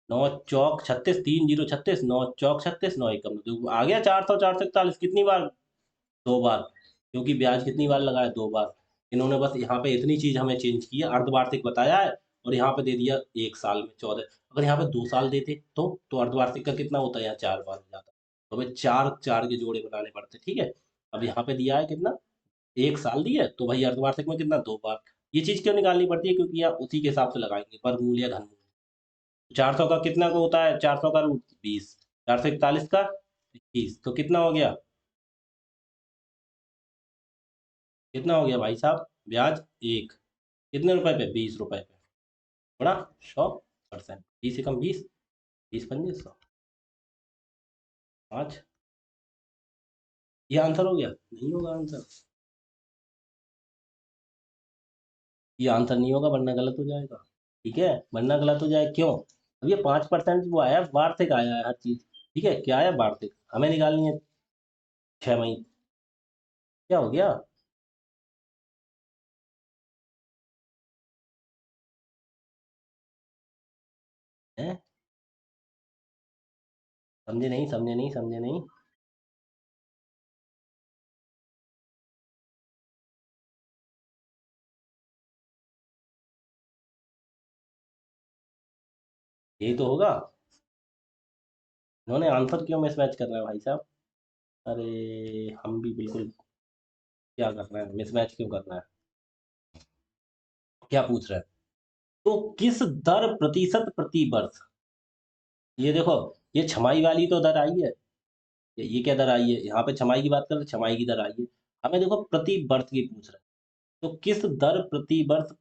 9 चौक 36, 3 0 36, 9 चौक 36, 9 एकम, तो आ गया 400, 441, कितनी बार, 2 बार, क्योंकि ब्याज कितनी बार लगा है, 2 बार। इन्होंने बस यहाँ पे इतनी चीज हमें चेंज की है, अर्धवार्षिक बताया है, और यहाँ पे दे दिया एक साल में 14, अगर यहाँ पे 2 साल देते तो अर्धवार्षिक का कितना होता है, यहाँ 4 बार हो जाता, तो हमें चार चार के जोड़े बनाने पड़ते, ठीक है। अब यहाँ पे दिया है कितना, एक साल दिया है, तो भाई अर्धवार्षिक में कितना, 2 बार। ये चीज क्यों निकालनी पड़ती है, क्योंकि आप उसी के हिसाब से लगाएंगे, वर्गमूल या घनमूल। 400 का कितना को होता है, 400 का रूट 20, 441 का 21, तो कितना हो गया, कितना हो गया भाई साहब, ब्याज एक, कितने रुपए पे, 20 रुपए पे, बड़ा 100%, 20 एकम 20, 20 पंजे 100, 5, ये आंसर हो गया, नहीं होगा आंसर, ये आंसर नहीं होगा, वरना गलत हो जाएगा, ठीक है, वरना गलत हो जाए, क्यों, अब ये 5% वो आया है, वार्षिक आया है हर चीज, ठीक है, क्या आया, वार्षिक, हमें निकालनी है 6 महीने, क्या हो गया, है, समझे नहीं, समझे नहीं, समझे नहीं, यही तो होगा, इन्होंने आंसर क्यों मिसमैच कर रहा है भाई साहब, अरे हम भी बिल्कुल, क्या कर रहे हैं, मिसमैच क्यों करना है, क्या पूछ रहे हैं, तो किस दर प्रतिशत प्रति वर्ष, ये देखो, ये छमाई वाली तो दर आई है, ये क्या दर आई है, यहाँ पे छमाई की बात कर रहे हैं, छमाई की दर आई है, हमें देखो प्रति वर्ष की पूछ रहे हैं, तो किस दर प्रति वर्ष,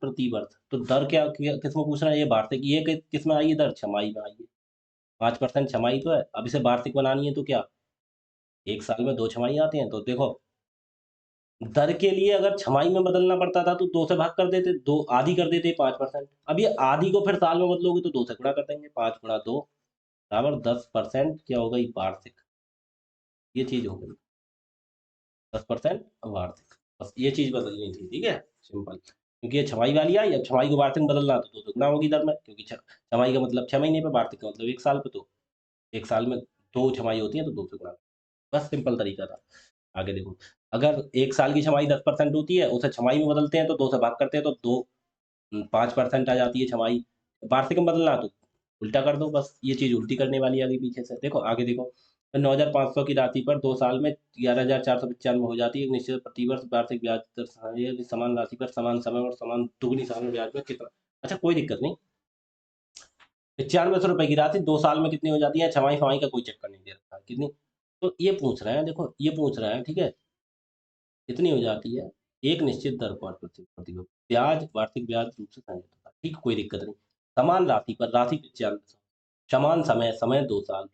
तो दर किस में पूछ रहा है, ये वार्षिक, ये किस में आई है दर, छमाई में आई है, 5% छमाई तो है, अब इसे वार्षिक बनानी है तो क्या, एक साल में 2 छमाही आती हैं, तो देखो दर के लिए अगर छमाही में बदलना पड़ता था तो 2 से भाग कर देते, 2 आधी कर देते 5%। अब ये आधी को फिर साल में बदलोगे तो 2 से गुणा कर देंगे, 5 गुणा 2 बराबर 10% क्या हो गई वार्षिक। ये चीज़ हो गई 10% वार्षिक। बस ये चीज़ बदलनी थी, ठीक है? सिंपल। क्योंकि ये छमाही वाली आई, अब छमाही को वार्षिक में बदलना तो 2 से गुणा होगी दर में, क्योंकि छमाही का मतलब 6 महीने पे, वार्षिक का मतलब 1 साल पे, तो 1 साल में 2 छमाही होती है तो 2 से गुणा। बस सिंपल तरीका था। आगे देखो, अगर 1 साल की छमाही 10% होती है, उसे छमाही में बदलते हैं तो 2 से भाग करते हैं तो 5% आ जाती है छमाही। वार्षिक में बदलना तो उल्टा कर दो, बस ये चीज़ उल्टी करने वाली आ गई पीछे से। देखो आगे देखो, 9,500 की राशि पर 2 साल में 11,495 हो जाती है। एक निश्चित प्रतिवर्ष वार्षिक ब्याज दर समान राशि पर समान समय और समान दुगनी समय ब्याज में कितना। अच्छा कोई दिक्कत नहीं, 9500 रुपए की राशि 2 साल में कितनी हो जाती है? छमाही-फमाही का कोई चक्कर नहीं दे रखा है, कितनी? तो ये पूछ रहे हैं, देखो ये पूछ रहे हैं, ठीक है? कितनी हो जाती है? एक निश्चित दर पर प्रतिवर्ष ब्याज वार्षिक ब्याज रूप से संचालित होता है, ठीक है, कोई दिक्कत नहीं। समान राशि पर राशि 9500, समान समय, समय 2 साल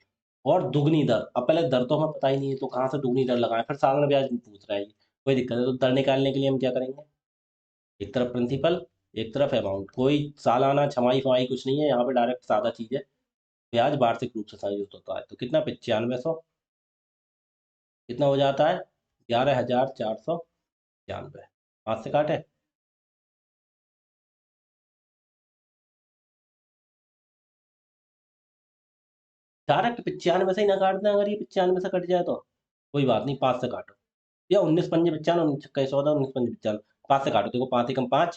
और दुगनी दर। अब पहले दर तो हमें पता ही नहीं है, तो कहाँ से दुगनी दर लगाएँ? फिर साधारण ब्याज पूछ रहा है ये, कोई दिक्कत है। तो दर निकालने के लिए हम क्या करेंगे? एक तरफ प्रिंसिपल, एक तरफ अमाउंट, कोई सालाना, छमाही-फमाही कुछ नहीं है, यहाँ पे डायरेक्ट सादा चीज़ है। ब्याज वार्षिक रूप से संयुक्त होता है, तो कितना 9500 कितना हो जाता है? 11,495। 5 से काटे? डायरेक्ट 95 से ही ना काट दें, अगर ये 95 से कट जाए तो कोई बात नहीं, 5 से काटो या 19 पंजे 95, 19 छक्के 14, 19 पंजे 95, 5 से काटो। देखो 5 एकम 5,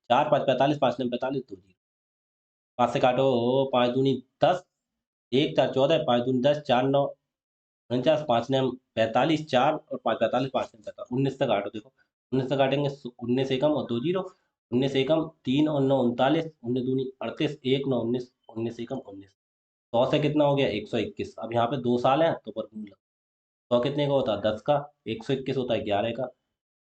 4 5 45, 5 नम 45, 2 जीरो। 5 से काटो, 5 दूनी 10, 1 4 14, 5 दूनी 10, 4 9 49, 5 नम 45, 4 और 5 45, 5 नम 45, 19 से काटो। देखो 19 से काटेंगे, 19 एकम और 2 जीरो, 19 एकम 3 और 9 39, 19 दूनी 38, 1 9 19, 19 एकम 19। 100 से कितना हो गया? 121। अब यहाँ पे 2 साल हैं तो वर्गमूल 100 कितने का होता है? 10 का। 121 होता है 11 का।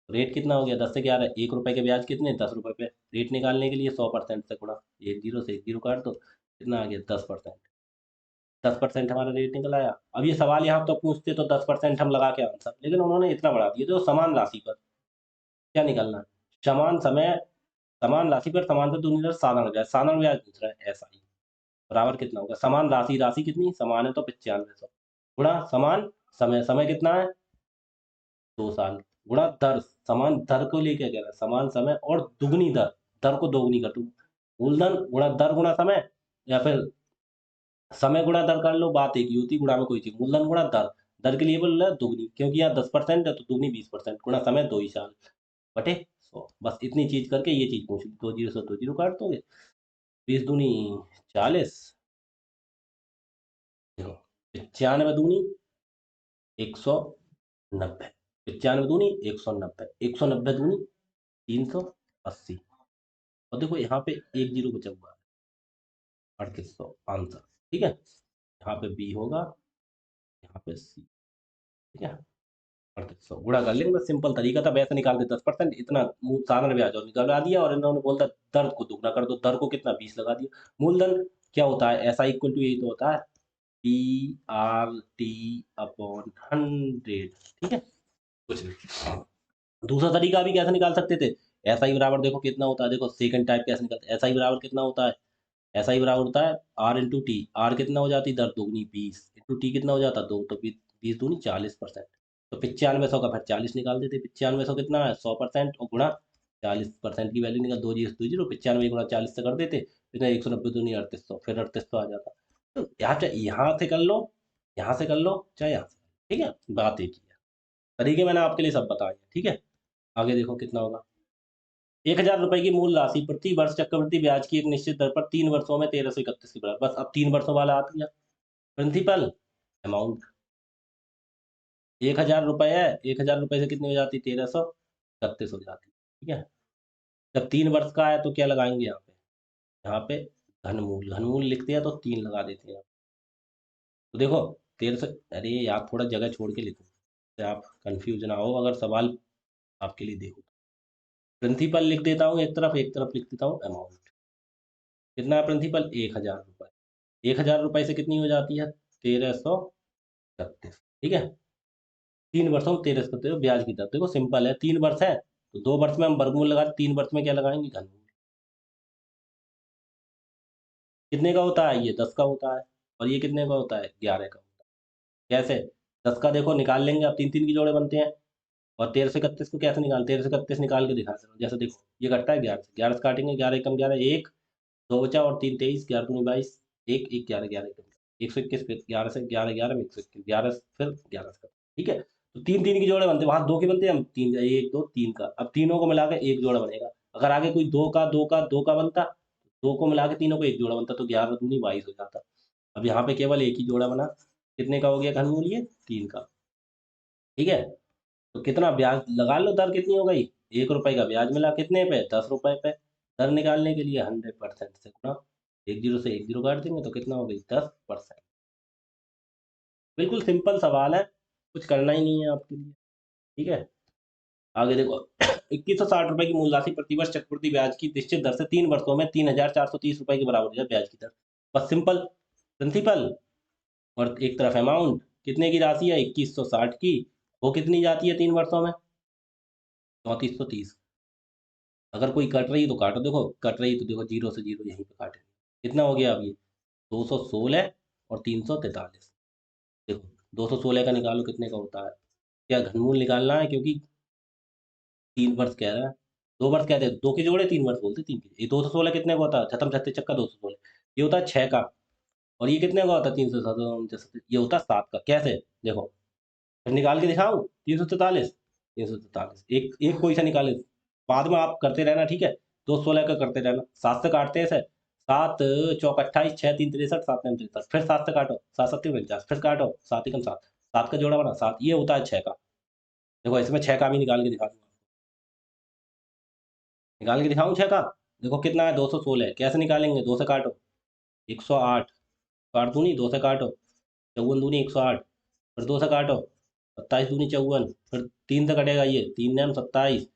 रेट कितना हो गया? 10 से 11, 1 रुपए के ब्याज कितने? 10 रुपए पे। रेट निकालने के लिए 100% से गुणा, एक जीरो से एक जीरो काट दो, कितना आ गया? 10%। 10% हमारा रेट निकल आया। अब ये सवाल यहाँ तो पूछते तो 10% हम लगा के आंसर, लेकिन उन्होंने इतना बढ़ा दिया। तो समान राशि पर क्या निकालना है? समान समय, समान राशि पर समान से दूनी दर साधारण ब्याज, साधारण ब्याज पूछ रहा है, ऐसा ही बराबर कितना होगा? समान राशि, राशि कितनी समान है तो 9500 गुणा समान समय, समय कितना है? 2 साल गुणा दर, समान दर को लेके कह रहा है, समान समय और दुगनी दर, दर को दोगुनी कर दो। मूलधन गुणा दर गुणा समय, या फिर समय गुणा दर कर लो, बात एक ही होती है, गुणा में कोई चीज़। मूलधन गुणा दर, दर के लिए बोल रहा है दुगनी, क्योंकि यहाँ 10% है तो दुगनी 20%, गुणा समय 2 ही साल बटे 100। बस इतनी चीज़ करके ये चीज़ पूछ ली। 2 जीरो से 2 जीरो काट दोगे, 20 दूनी 40, देखो 95 दूनी 190, 95 दूनी 190, 190 दूनी 380, और देखो यहाँ पे एक जीरो बचा हुआ है, 3800 आंसर, ठीक है? यहाँ पे बी होगा, यहाँ पे सी, ठीक है? 3800 गुणा कर लेंगे, बस सिंपल तरीका था। वैसे निकाल दे 10%, इतना साधारण ब्याज और निकाला दिया, और इन्होंने बोलता दर को दुगना कर दो, दर को कितना 20 लगा दिया। मूलधन क्या होता है? ऐसा इक्वल टू यही तो होता है, पी आर टी अपॉन 100, ठीक है? कुछ नहीं। दूसरा तरीका भी कैसे निकाल सकते थे? ऐसा ही बराबर देखो कितना होता है, देखो सेकंड टाइप कैसे निकलता है? ऐसा ही बराबर कितना होता है? ऐसा ही बराबर होता है आर इंटू टी। आर कितना हो जाती है? दर दोगुनी 20 इंटू टी कितना हो जाता है? 2, तो 20 दूनी 40%। तो 9500 का फिर 40 निकाल देते। 9500 कितना है? 100% और गुणा 40% की वैल्यू निकाल, 2 जीरो 2 जीरो, 95 गुणा 40 से कर देते, इतना 190 दूनी 3800, फिर 3800 आ जाता। तो यहाँ से कर लो, यहाँ से कर लो, चाहे यहाँ से, ठीक है? बात एक ही है। तरीके मैंने आपके लिए सब बताए हैं, ठीक है? आगे देखो कितना होगा। 1000 रुपए की मूल राशि प्रति वर्ष चक्रवृद्धि ब्याज की एक निश्चित दर पर 3 वर्षों में 1331 के बराबर। बस अब 3 वर्षों वाला आ गया। प्रिंसिपल अमाउंट 1000 रुपए है, 1000 रुपए से कितनी हो जाती? 1331 हो जाती, ठीक है? जब 3 वर्ष का है तो क्या लगाएंगे यहाँ पे? यहाँ पे घनमूल, घनमूल लिखते हैं तो 3 लगा देते हैं। तो देखो 1300, अरे यार थोड़ा जगह छोड़ के लिखो, तो आप कंफ्यूज ना हो अगर सवाल आपके लिए देखो। प्रिंसिपल लिख देता हूँ एक तरफ लिख देता हूँ अमाउंट। कितना है प्रिंसिपल? 1000 रुपए। 1000 रुपए से कितनी हो जाती है? 1331, ठीक है? 3 वर्षों में 13 करते हो ब्याज की दर। देखो सिंपल है, 3 वर्ष है तो 2 वर्ष में हम वर्गमूल लगा, 3 वर्ष में क्या लगाएंगे, घनमूल। कितने का होता है, ये 10 का होता है, और ये कितने का होता है, 11 का होता है। कैसे, 10 का देखो निकाल लेंगे, अब तीन तीन के जोड़े बनते हैं। और 13 से 31 को कैसे निकाल, 13 से 31 निकाल के दिखा सकते हो। जैसे देखो ये घटता है 11 से, 11 से काटेंगे, 11 एकम 11, एक दो बचा और तीन 23, 11 दूनी 22, एक एक 11, 11 एकम 121, फिर 11 से 11, 11 में 121, 11 फिर 11 से, ठीक है। तो तीन तीन के जोड़े बनते हैं, वहां दो के बनते हैं, हम तीन का, एक दो तीन का, अब तीनों को मिला के एक जोड़ा बनेगा। अगर आगे कोई दो का बनता, दो को मिला के तीनों को एक जोड़ा बनता, तो 11 दूनी 22 हो जाता। अब यहाँ पे केवल एक ही जोड़ा बना, कितने का हो गया घनमूल, ये 3 का, ठीक है। तो कितना ब्याज लगा लो, दर कितनी हो गई, 1 रुपए का ब्याज मिला, कितने पे, 10 रुपए पे। दर निकालने के लिए 100% से गुना, एक जीरो से एक जीरो काट देंगे तो कितना हो गई, 10%। बिल्कुल सिंपल सवाल है, कुछ करना ही नहीं है आपके लिए, ठीक है। आगे देखो 2160 रुपए की मूल राशि प्रतिवर्ष चक्रवृद्धि ब्याज की निश्चित दर से 3 वर्षों में 3430 रुपए के बराबर है ब्याज की दर। बस सिंपल, प्रिंसिपल और एक तरफ अमाउंट, कितने की राशि है, 2160 की, वो कितनी जाती है 3 वर्षों में, 3430। अगर कोई कट रही है तो काटो, देखो कट रही है तो देखो जीरो से जीरो यहीं पे काटे, कितना हो गया अब ये, 216 और 343। देखो 216 का निकालो कितने का होता है, क्या घनमूल निकालना है, क्योंकि 3 वर्ष कह रहा है, 2 वर्ष कहते हैं, दो के जोड़े 3 वर्ष बोलते, तीन के, ये 216 कितने का होता है, छठम छत्तीस चक्का 216, ये होता है 6 का। और ये कितने का होता है, 300, ये होता है 7 का। कैसे, देखो फिर निकाल के दिखाऊं, 343, 343, एक एक कोई सा निकाले, बाद में आप करते रहना, ठीक है। 216 का करते रहना, 7 से काटते हैं इसे, 7 चौक 28, 6 3 63, 7 9 63, फिर 7 से काटो, 7 7 49, फिर काटो, 7 एकम 7, 7 का जोड़ा बना 7, ये होता है 6 का। देखो इसमें 6 का भी निकाल के दिखा दूंगा, निकाल के दिखाऊं 6 का। देखो कितना है, 216, कैसे निकालेंगे, 2 से काटो, 108, काट दूनी, 2 से काटो, चौवन दूनी 108, फिर 2 से काटो, 27 दूनी 54, फिर 3 से कटेगा ये, 3 नैम 27,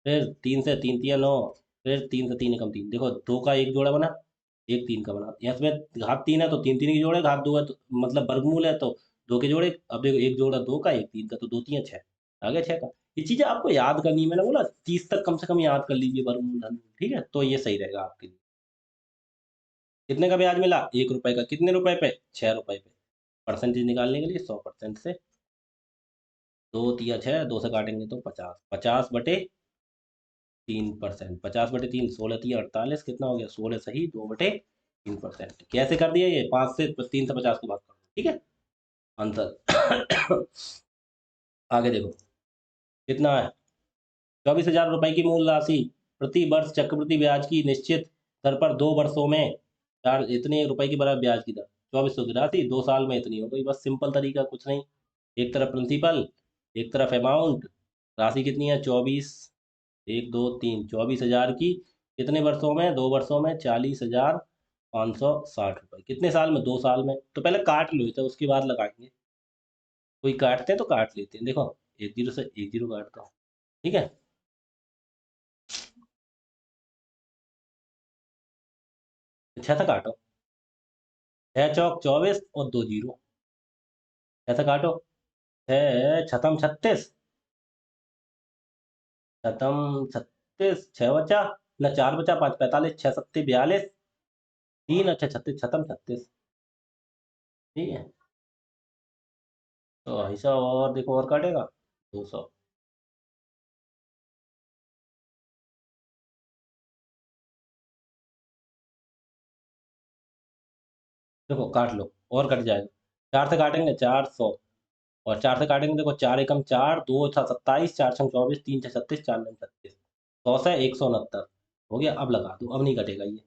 फिर 3 से 3 तिया 9, फिर 3 से 3 एकम 3। देखो दो का एक जोड़ा बना, एक 3 का बना, यहाँ इसमें घात 3 है तो तीन तीन के जोड़े, घात 2 है तो मतलब वर्गमूल है तो दो के जोड़े। अब देखो एक जोड़ा 2 का, एक 3 का, तो दो तीन 6, आ गया 6 का। ये चीजें आपको याद करनी है, मैंने बोला 30 तक कम से कम याद कर लीजिए वर्गमूल धनमूल, ठीक है, तो ये सही रहेगा आपके लिए। कितने का ब्याज मिला, 1 रुपए का, कितने रुपए पे, 6 रुपए पे। परसेंटेज निकालने के लिए 100% से, दो तिया 6, 2 से काटेंगे तो 50, 50/3%, 50/3, 16 तिया 48, कितना हो गया, 16 सही 2/3%। कैसे कर दिया ये, 5 से 3 से 50 को भाग कर, ठीक है, आंसर। आगे देखो कितना है, 24,000 रुपए की मूल राशि प्रति वर्ष चक्रवृद्धि ब्याज की निश्चित दर पर 2 वर्षों में चार इतने रुपए की बराबर ब्याज की दर, 2400 की राशि 2 साल में इतनी हो गई। बस सिंपल तरीका, कुछ नहीं, एक तरफ प्रिंसिपल, एक तरफ अमाउंट, राशि कितनी है 24, एक दो तीन, 24,000 की, कितने वर्षों में, 2 वर्षों में, 40,560 रुपए, कितने साल में, 2 साल में। तो पहले काट लो इसे, उसके बाद लगाएंगे, कोई काटते हैं तो काट लेते हैं, देखो एक जीरो से एक जीरो काटता हूँ, ठीक है। 6 से काटो, 6 चौक 24 और दो जीरो, 6 से काटो, 6 छतम 36, छतम 36, 6 बचा, न 4 बचा, 5 45, 6 सत्ते 42, 3 अच्छा 36, छतम 36, ठीक है। तो ऐसा और देखो और काटेगा, 200, देखो काट लो और कट जाएगा, 4 से काटेंगे 400, और 4 से काटेंगे, देखो 4 एकम 4, 2 6 27, 4 6 24, 3 6 36, 4 9 36, 100 से 169 हो गया। अब लगा दो, अब नहीं कटेगा ये।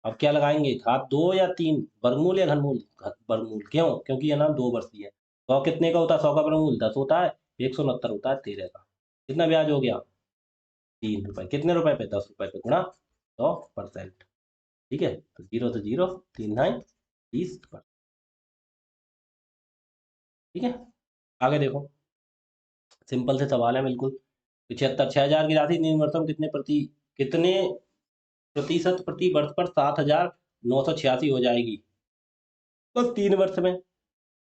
अब क्या लगाएंगे, घात 2 या 3, वर्गमूल या घनमूल, वर्गमूल, क्यों, क्योंकि ये नाम 2 वर्षीय है। 100 कितने का होता है, 100 का वर्गमूल 10 होता है, 169 होता है 13 का। कितना ब्याज हो गया, 3 रुपए, कितने रुपए पे, 10 रुपए पे गुणा 100%, ठीक है। तो जीरो से जीरो, 3 9 30, ठीक है। आगे देखो, सिंपल से सवाल है बिल्कुल, 75, 6,000 की राशि 3 वर्षों में कितने प्रतिशत प्रति वर्ष पर 7,986 हो जाएगी। बस 3 वर्ष में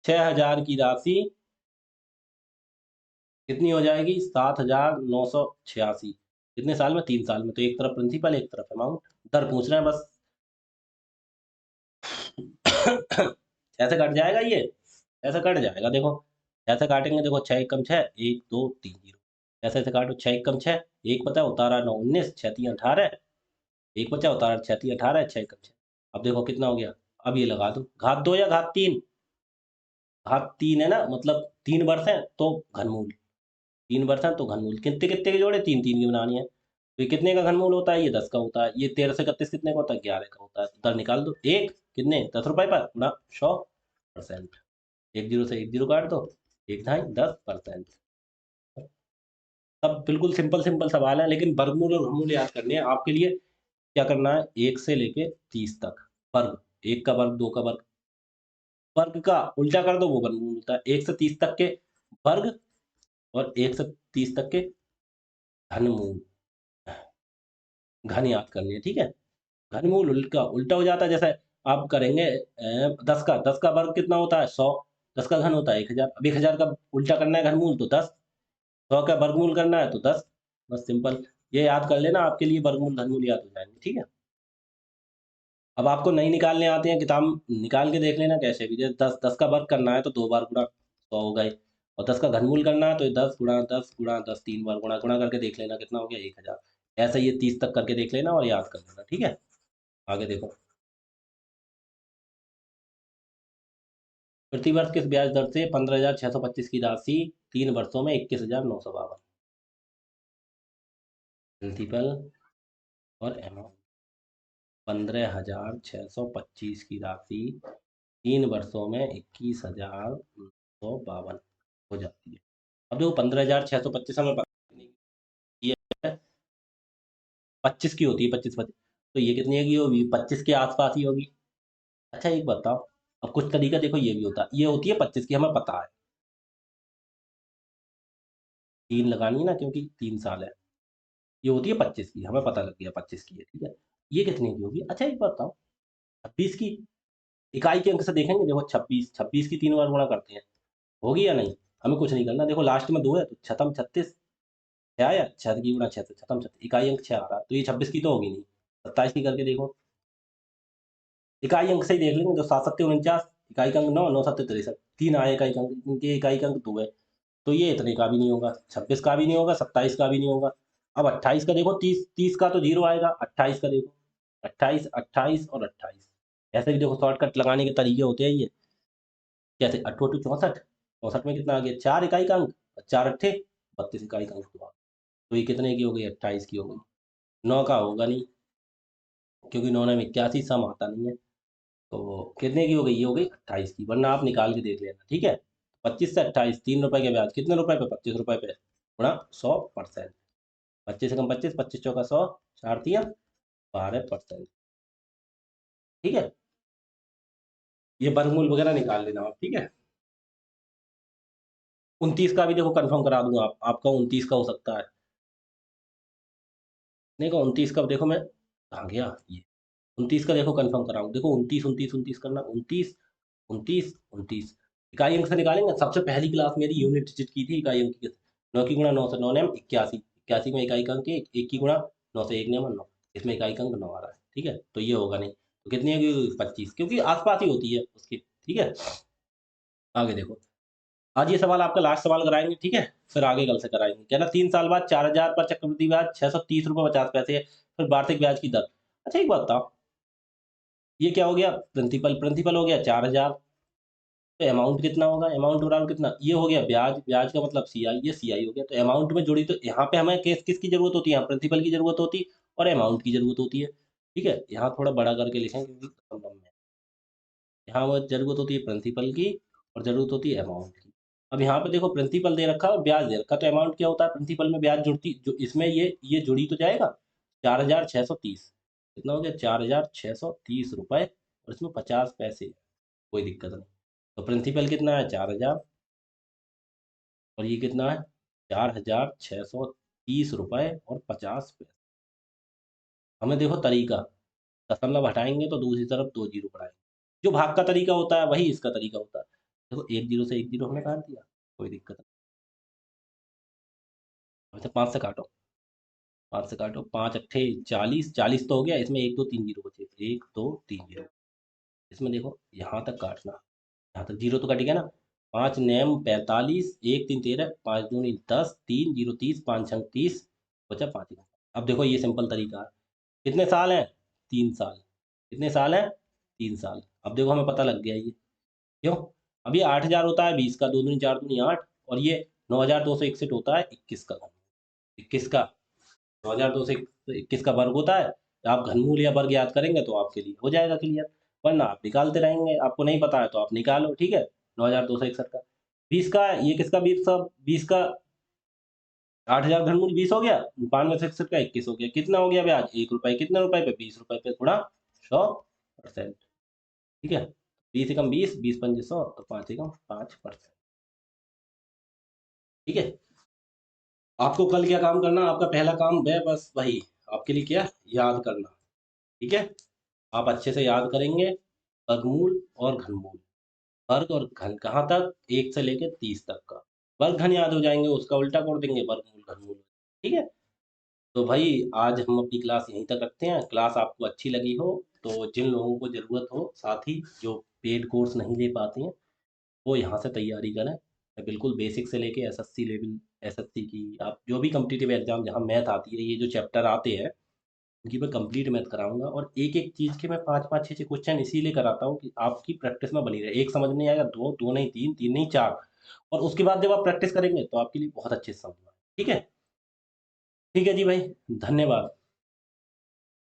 6,000 की राशि कितनी हो जाएगी? 7,986। कितने साल में? 3 साल में। तो एक तरफ प्रिंसिपल, एक तरफ अमाउंट। दर पूछ रहे हैं बस। ऐसे कट जाएगा ये, ऐसे कट जाएगा देखो। ऐसे काटेंगे देखो, 6 × 6 1 2 3 0। ऐसे ऐसे काटो, 6 × 6 एक बचा, उतारा 9 19, 6 3 18, एक बचा, उतारा 6 3 18, 6 × 6। अब देखो कितना हो गया। अब ये लगा दो, घात 2 या घात 3? घात 3 है ना, मतलब 3 वर्ष है तो घनमूल। 3 वर्ष है तो घनमूल। कितने कितने के जोड़े? 3 3 की बनानी है। तो ये कितने का घनमूल होता है? ये 10 का होता है। ये 13 से 31 कितने का होता है? 11 का होता है। तो दर निकाल दो। एक कितने? 10 रुपए पर गुणा 100%। 1 0 से 1 0 काट दो। 1 ढाई 10%। सब बिल्कुल सिंपल सिंपल सवाल है, लेकिन वर्गमूल और घनमूल याद करने हैं आपके लिए। क्या करना है? 1 से लेके 30 तक वर्ग। 1 का वर्ग, 2 का वर्ग। वर्ग का उल्टा कर दो, वो वर्गमूल होता है। 1 से 30 तक के वर्ग और 1 से 30 तक के घनमूल। घन याद करनी है, ठीक है। घनमूल उल्टा उल्टा हो जाता है। जैसे आप करेंगे 10 का वर्ग कितना होता है? 100। 10 का घन होता है 1000। अब 1000 का उल्टा करना है घनमूल तो 10। 100 का वर्गमूल करना है तो 10। बस सिंपल। ये याद कर लेना, आपके लिए वर्गमूल घनमूल याद हो जाएंगे, ठीक है। अब आपको नहीं निकालने आते हैं, किताब निकाल के देख लेना कैसे भी। जैसे 10 का वर्ग करना है तो 2 बार गुणा 100 हो गए। और 10 का घनमूल करना है तो 10 × 10 × 10 3 बार गुणा गुणा करके देख लेना कितना हो गया? 1000। ऐसे ये 30 तक करके देख लेना और याद कर लेना, ठीक है। आगे देखो। प्रतिवर्ष किस ब्याज दर से 15,625 की राशि 3 वर्षों में 21,952? प्रिंसिपल और अमाउंट। 15,625 की राशि 3 वर्षों में 21,952 हो जाती है। अब देखो 15,625 हमें पता नहीं, ये 25 की होती है, 25 25। तो ये कितनी की होगी? 25 के आसपास ही होगी। अच्छा एक बताओ, अब कुछ तरीका देखो, ये भी होता है। ये होती है 25 की, हमें पता है। 3 लगानी है ना, क्योंकि 3 साल है। ये होती है 25 की, हमें पता लग गया 25 की है, ठीक है। ये कितने की होगी? अच्छा एक बात बताओ, 26 की। इकाई के अंक से देखेंगे, देखो 26 26 की 3 बार गुणा करते हैं, होगी या नहीं? हमें कुछ नहीं करना। देखो लास्ट में 2 है तो छतम 36। 6 आया, 6 की गुणा 6 से छतम 36, इकाई अंक 6 आ रहा है, तो ये 26 की तो होगी नहीं। 27 की करके देखो। इकाई अंक से ही देख लेंगे, तो 7 7 49, इकाई का अंक 9, 9 7 63, 3 आए इकाई का अंक, इनके इकाई का अंक 2 है। तो ये इतने का भी नहीं होगा, 26 का भी नहीं होगा, 27 का भी नहीं होगा। अब 28 का देखो, 30 30 का तो 0 आएगा। 28 का देखो, 28 28 और 28। ऐसे भी देखो शॉर्टकट लगाने के तरीके होते हैं ये। कैसे? 8 8 64। 64 में कितना आ गया? 4 इकाई का अंक। 4 अट्ठे 32 इकाई का अंक हुआ। तो ये कितने की हो गई? 28 की हो गई। 9 का होगा नहीं, क्योंकि 9 में 81 सम आता नहीं है। तो कितने की हो गई? ये हो गई 28 की, वरना आप निकाल के देख लेना, ठीक है। 25 से 28, 3 रुपए के ब्याज, कितने रुपए पे? 25 रुपए पे गुणा 100%। 25 से कम 25, 25 चौका 100, 4 × 3 = 12%, ठीक है। ये वर्गमूल वगैरह निकाल लेना आप, ठीक है। 29 का भी देखो कंफर्म करा दूंगा, आपका 29 का हो सकता है। नहीं का 29 का देखो, मैं आ गया ये। 29 का देखो कंफर्म कराऊँ, देखो 29 29 29 करना, 29 29 29। इकाई अंक से निकालेंगे। सबसे पहली क्लास मेरी यूनिट डिजिट की थी इकाई अंक की। 9 की गुणा 9 से 9 नेम 81, 81 में इकाई का अंक 1, 1 की गुणा 9 से 1 नेम 9, इसमें इकाई का अंक 9 आ रहा है, ठीक है। तो ये होगा नहीं। तो कितनी है? 25, क्योंकि आसपास ही होती है उसकी, ठीक है। आगे देखो। आज ये सवाल आपका लास्ट सवाल कराएंगे, ठीक है। फिर आगे कल से कराएंगे। कहना 3 साल बाद 4,000 पर चक्रवृद्धि ब्याज 630 रुपये 50 पैसे है, फिर वार्षिक ब्याज की दर। अच्छा एक बात बताओ, ये क्या हो गया? प्रिंसिपल प्रिंसिपल हो गया 4,000। तो अमाउंट कितना होगा? अमाउंट बराबर कितना? ये हो गया ब्याज, ब्याज का मतलब सीआई, ये सीआई हो गया। तो अमाउंट में जुड़ी, तो यहाँ पे हमें किसकी जरूरत होती है? यहाँ प्रिंसिपल की जरूरत होती है और अमाउंट की जरूरत होती है, ठीक है। यहाँ थोड़ा बड़ा करके लिखें, क्योंकि प्रॉब्लम है। यहाँ वो जरूरत होती है प्रिंसिपल की और जरूरत होती है अमाउंट की। अब यहाँ पे देखो प्रिंसिपल दे रखा है और ब्याज दे रखा है, तो अमाउंट क्या होता है? प्रिंसिपल में ब्याज जुड़ती, जो इसमें ये जुड़ी तो जाएगा। 4,630 कितना हो गया? 4,630 रुपए, और इसमें 50 पैसे। कोई दिक्कत नहीं। तो प्रिंसिपल कितना है? 4,000। और ये कितना है? 4,630 रुपए और 50 पैसे। हमें देखो तरीका, दशमलव हटाएंगे तो दूसरी तरफ 2 जीरो बढ़ाएंगे। जो भाग का तरीका होता है वही इसका तरीका होता है। देखो 1 0 से 1 0 हमने काट दिया, कोई दिक्कत नहीं। अच्छा 5 से काटो, 5 से काटो, 5 अट्ठे 40, 40 तो हो गया, इसमें 1 2 3 जीरो बचे, 1 2 3 जीरो। इसमें देखो यहाँ तक काटना, यहाँ तक जीरो तो कट गया ना। 5 नैम 45, 1 3 13, 5 दूनी 10, 3 जीरो 30, 5 छंग 30, बचा 5। अब देखो ये सिंपल तरीका है। कितने साल हैं? 3 साल। कितने साल हैं? 3 साल। अब देखो हमें पता लग गया ये। क्यों? अब ये 8000 होता है 20 का, 2 दूनी 4 दूनी 8, और ये 9261 होता है 21 का। 21 का 9221 का वर्ग होता है। आप घनमूल या वर्ग याद करेंगे तो आपके लिए हो जाएगा क्लियर, वरना आप निकालते रहेंगे, आपको नहीं पता है तो आप निकालो, ठीक है। 9261 का 20 का, ये किसका 20 का, 20 का 8000 घनमूल 20 हो गया, 9261 का 21 हो गया, कितना हो गया ब्याज? 1 रुपए। कितने रुपए पे? 20 रुपए पे गुणा 100%, ठीक है। 20 एकम 20, 20 पंजे 100, तो 5 एकम 5%, ठीक है। आपको कल क्या काम करना, आपका पहला काम है बस वही, आपके लिए क्या, याद करना, ठीक है। आप अच्छे से याद करेंगे वर्गमूल और घनमूल। वर्ग और घन कहाँ तक? 1 से लेके 30 तक का। वर्ग घन याद हो जाएंगे, उसका उल्टा कर देंगे वर्गमूल घनमूल, ठीक है। तो भाई आज हम अपनी क्लास यहीं तक रखते हैं। क्लास आपको अच्छी लगी हो तो जिन लोगों को ज़रूरत हो, साथ ही जो पेड कोर्स नहीं ले पाते हैं, वो यहाँ से तैयारी करें। बिल्कुल बेसिक से लेके एसएससी लेवल, एसएससी की आप जो भी कॉम्पिटिटिव एग्जाम जहाँ मैथ आती है, ये जो चैप्टर आते हैं उनकी मैं कंप्लीट मैथ कराऊंगा, और एक एक चीज़ के मैं 5 5 6 6 क्वेश्चन इसीलिए कराता हूँ कि आपकी प्रैक्टिस में बनी रहे। एक समझ नहीं आएगा, दो, दो नहीं तीन, तीन नहीं चार, और उसके बाद जब आप प्रैक्टिस करेंगे तो आपके लिए बहुत अच्छे से समझ में आएगा, ठीक है। ठीक है जी भाई, धन्यवाद।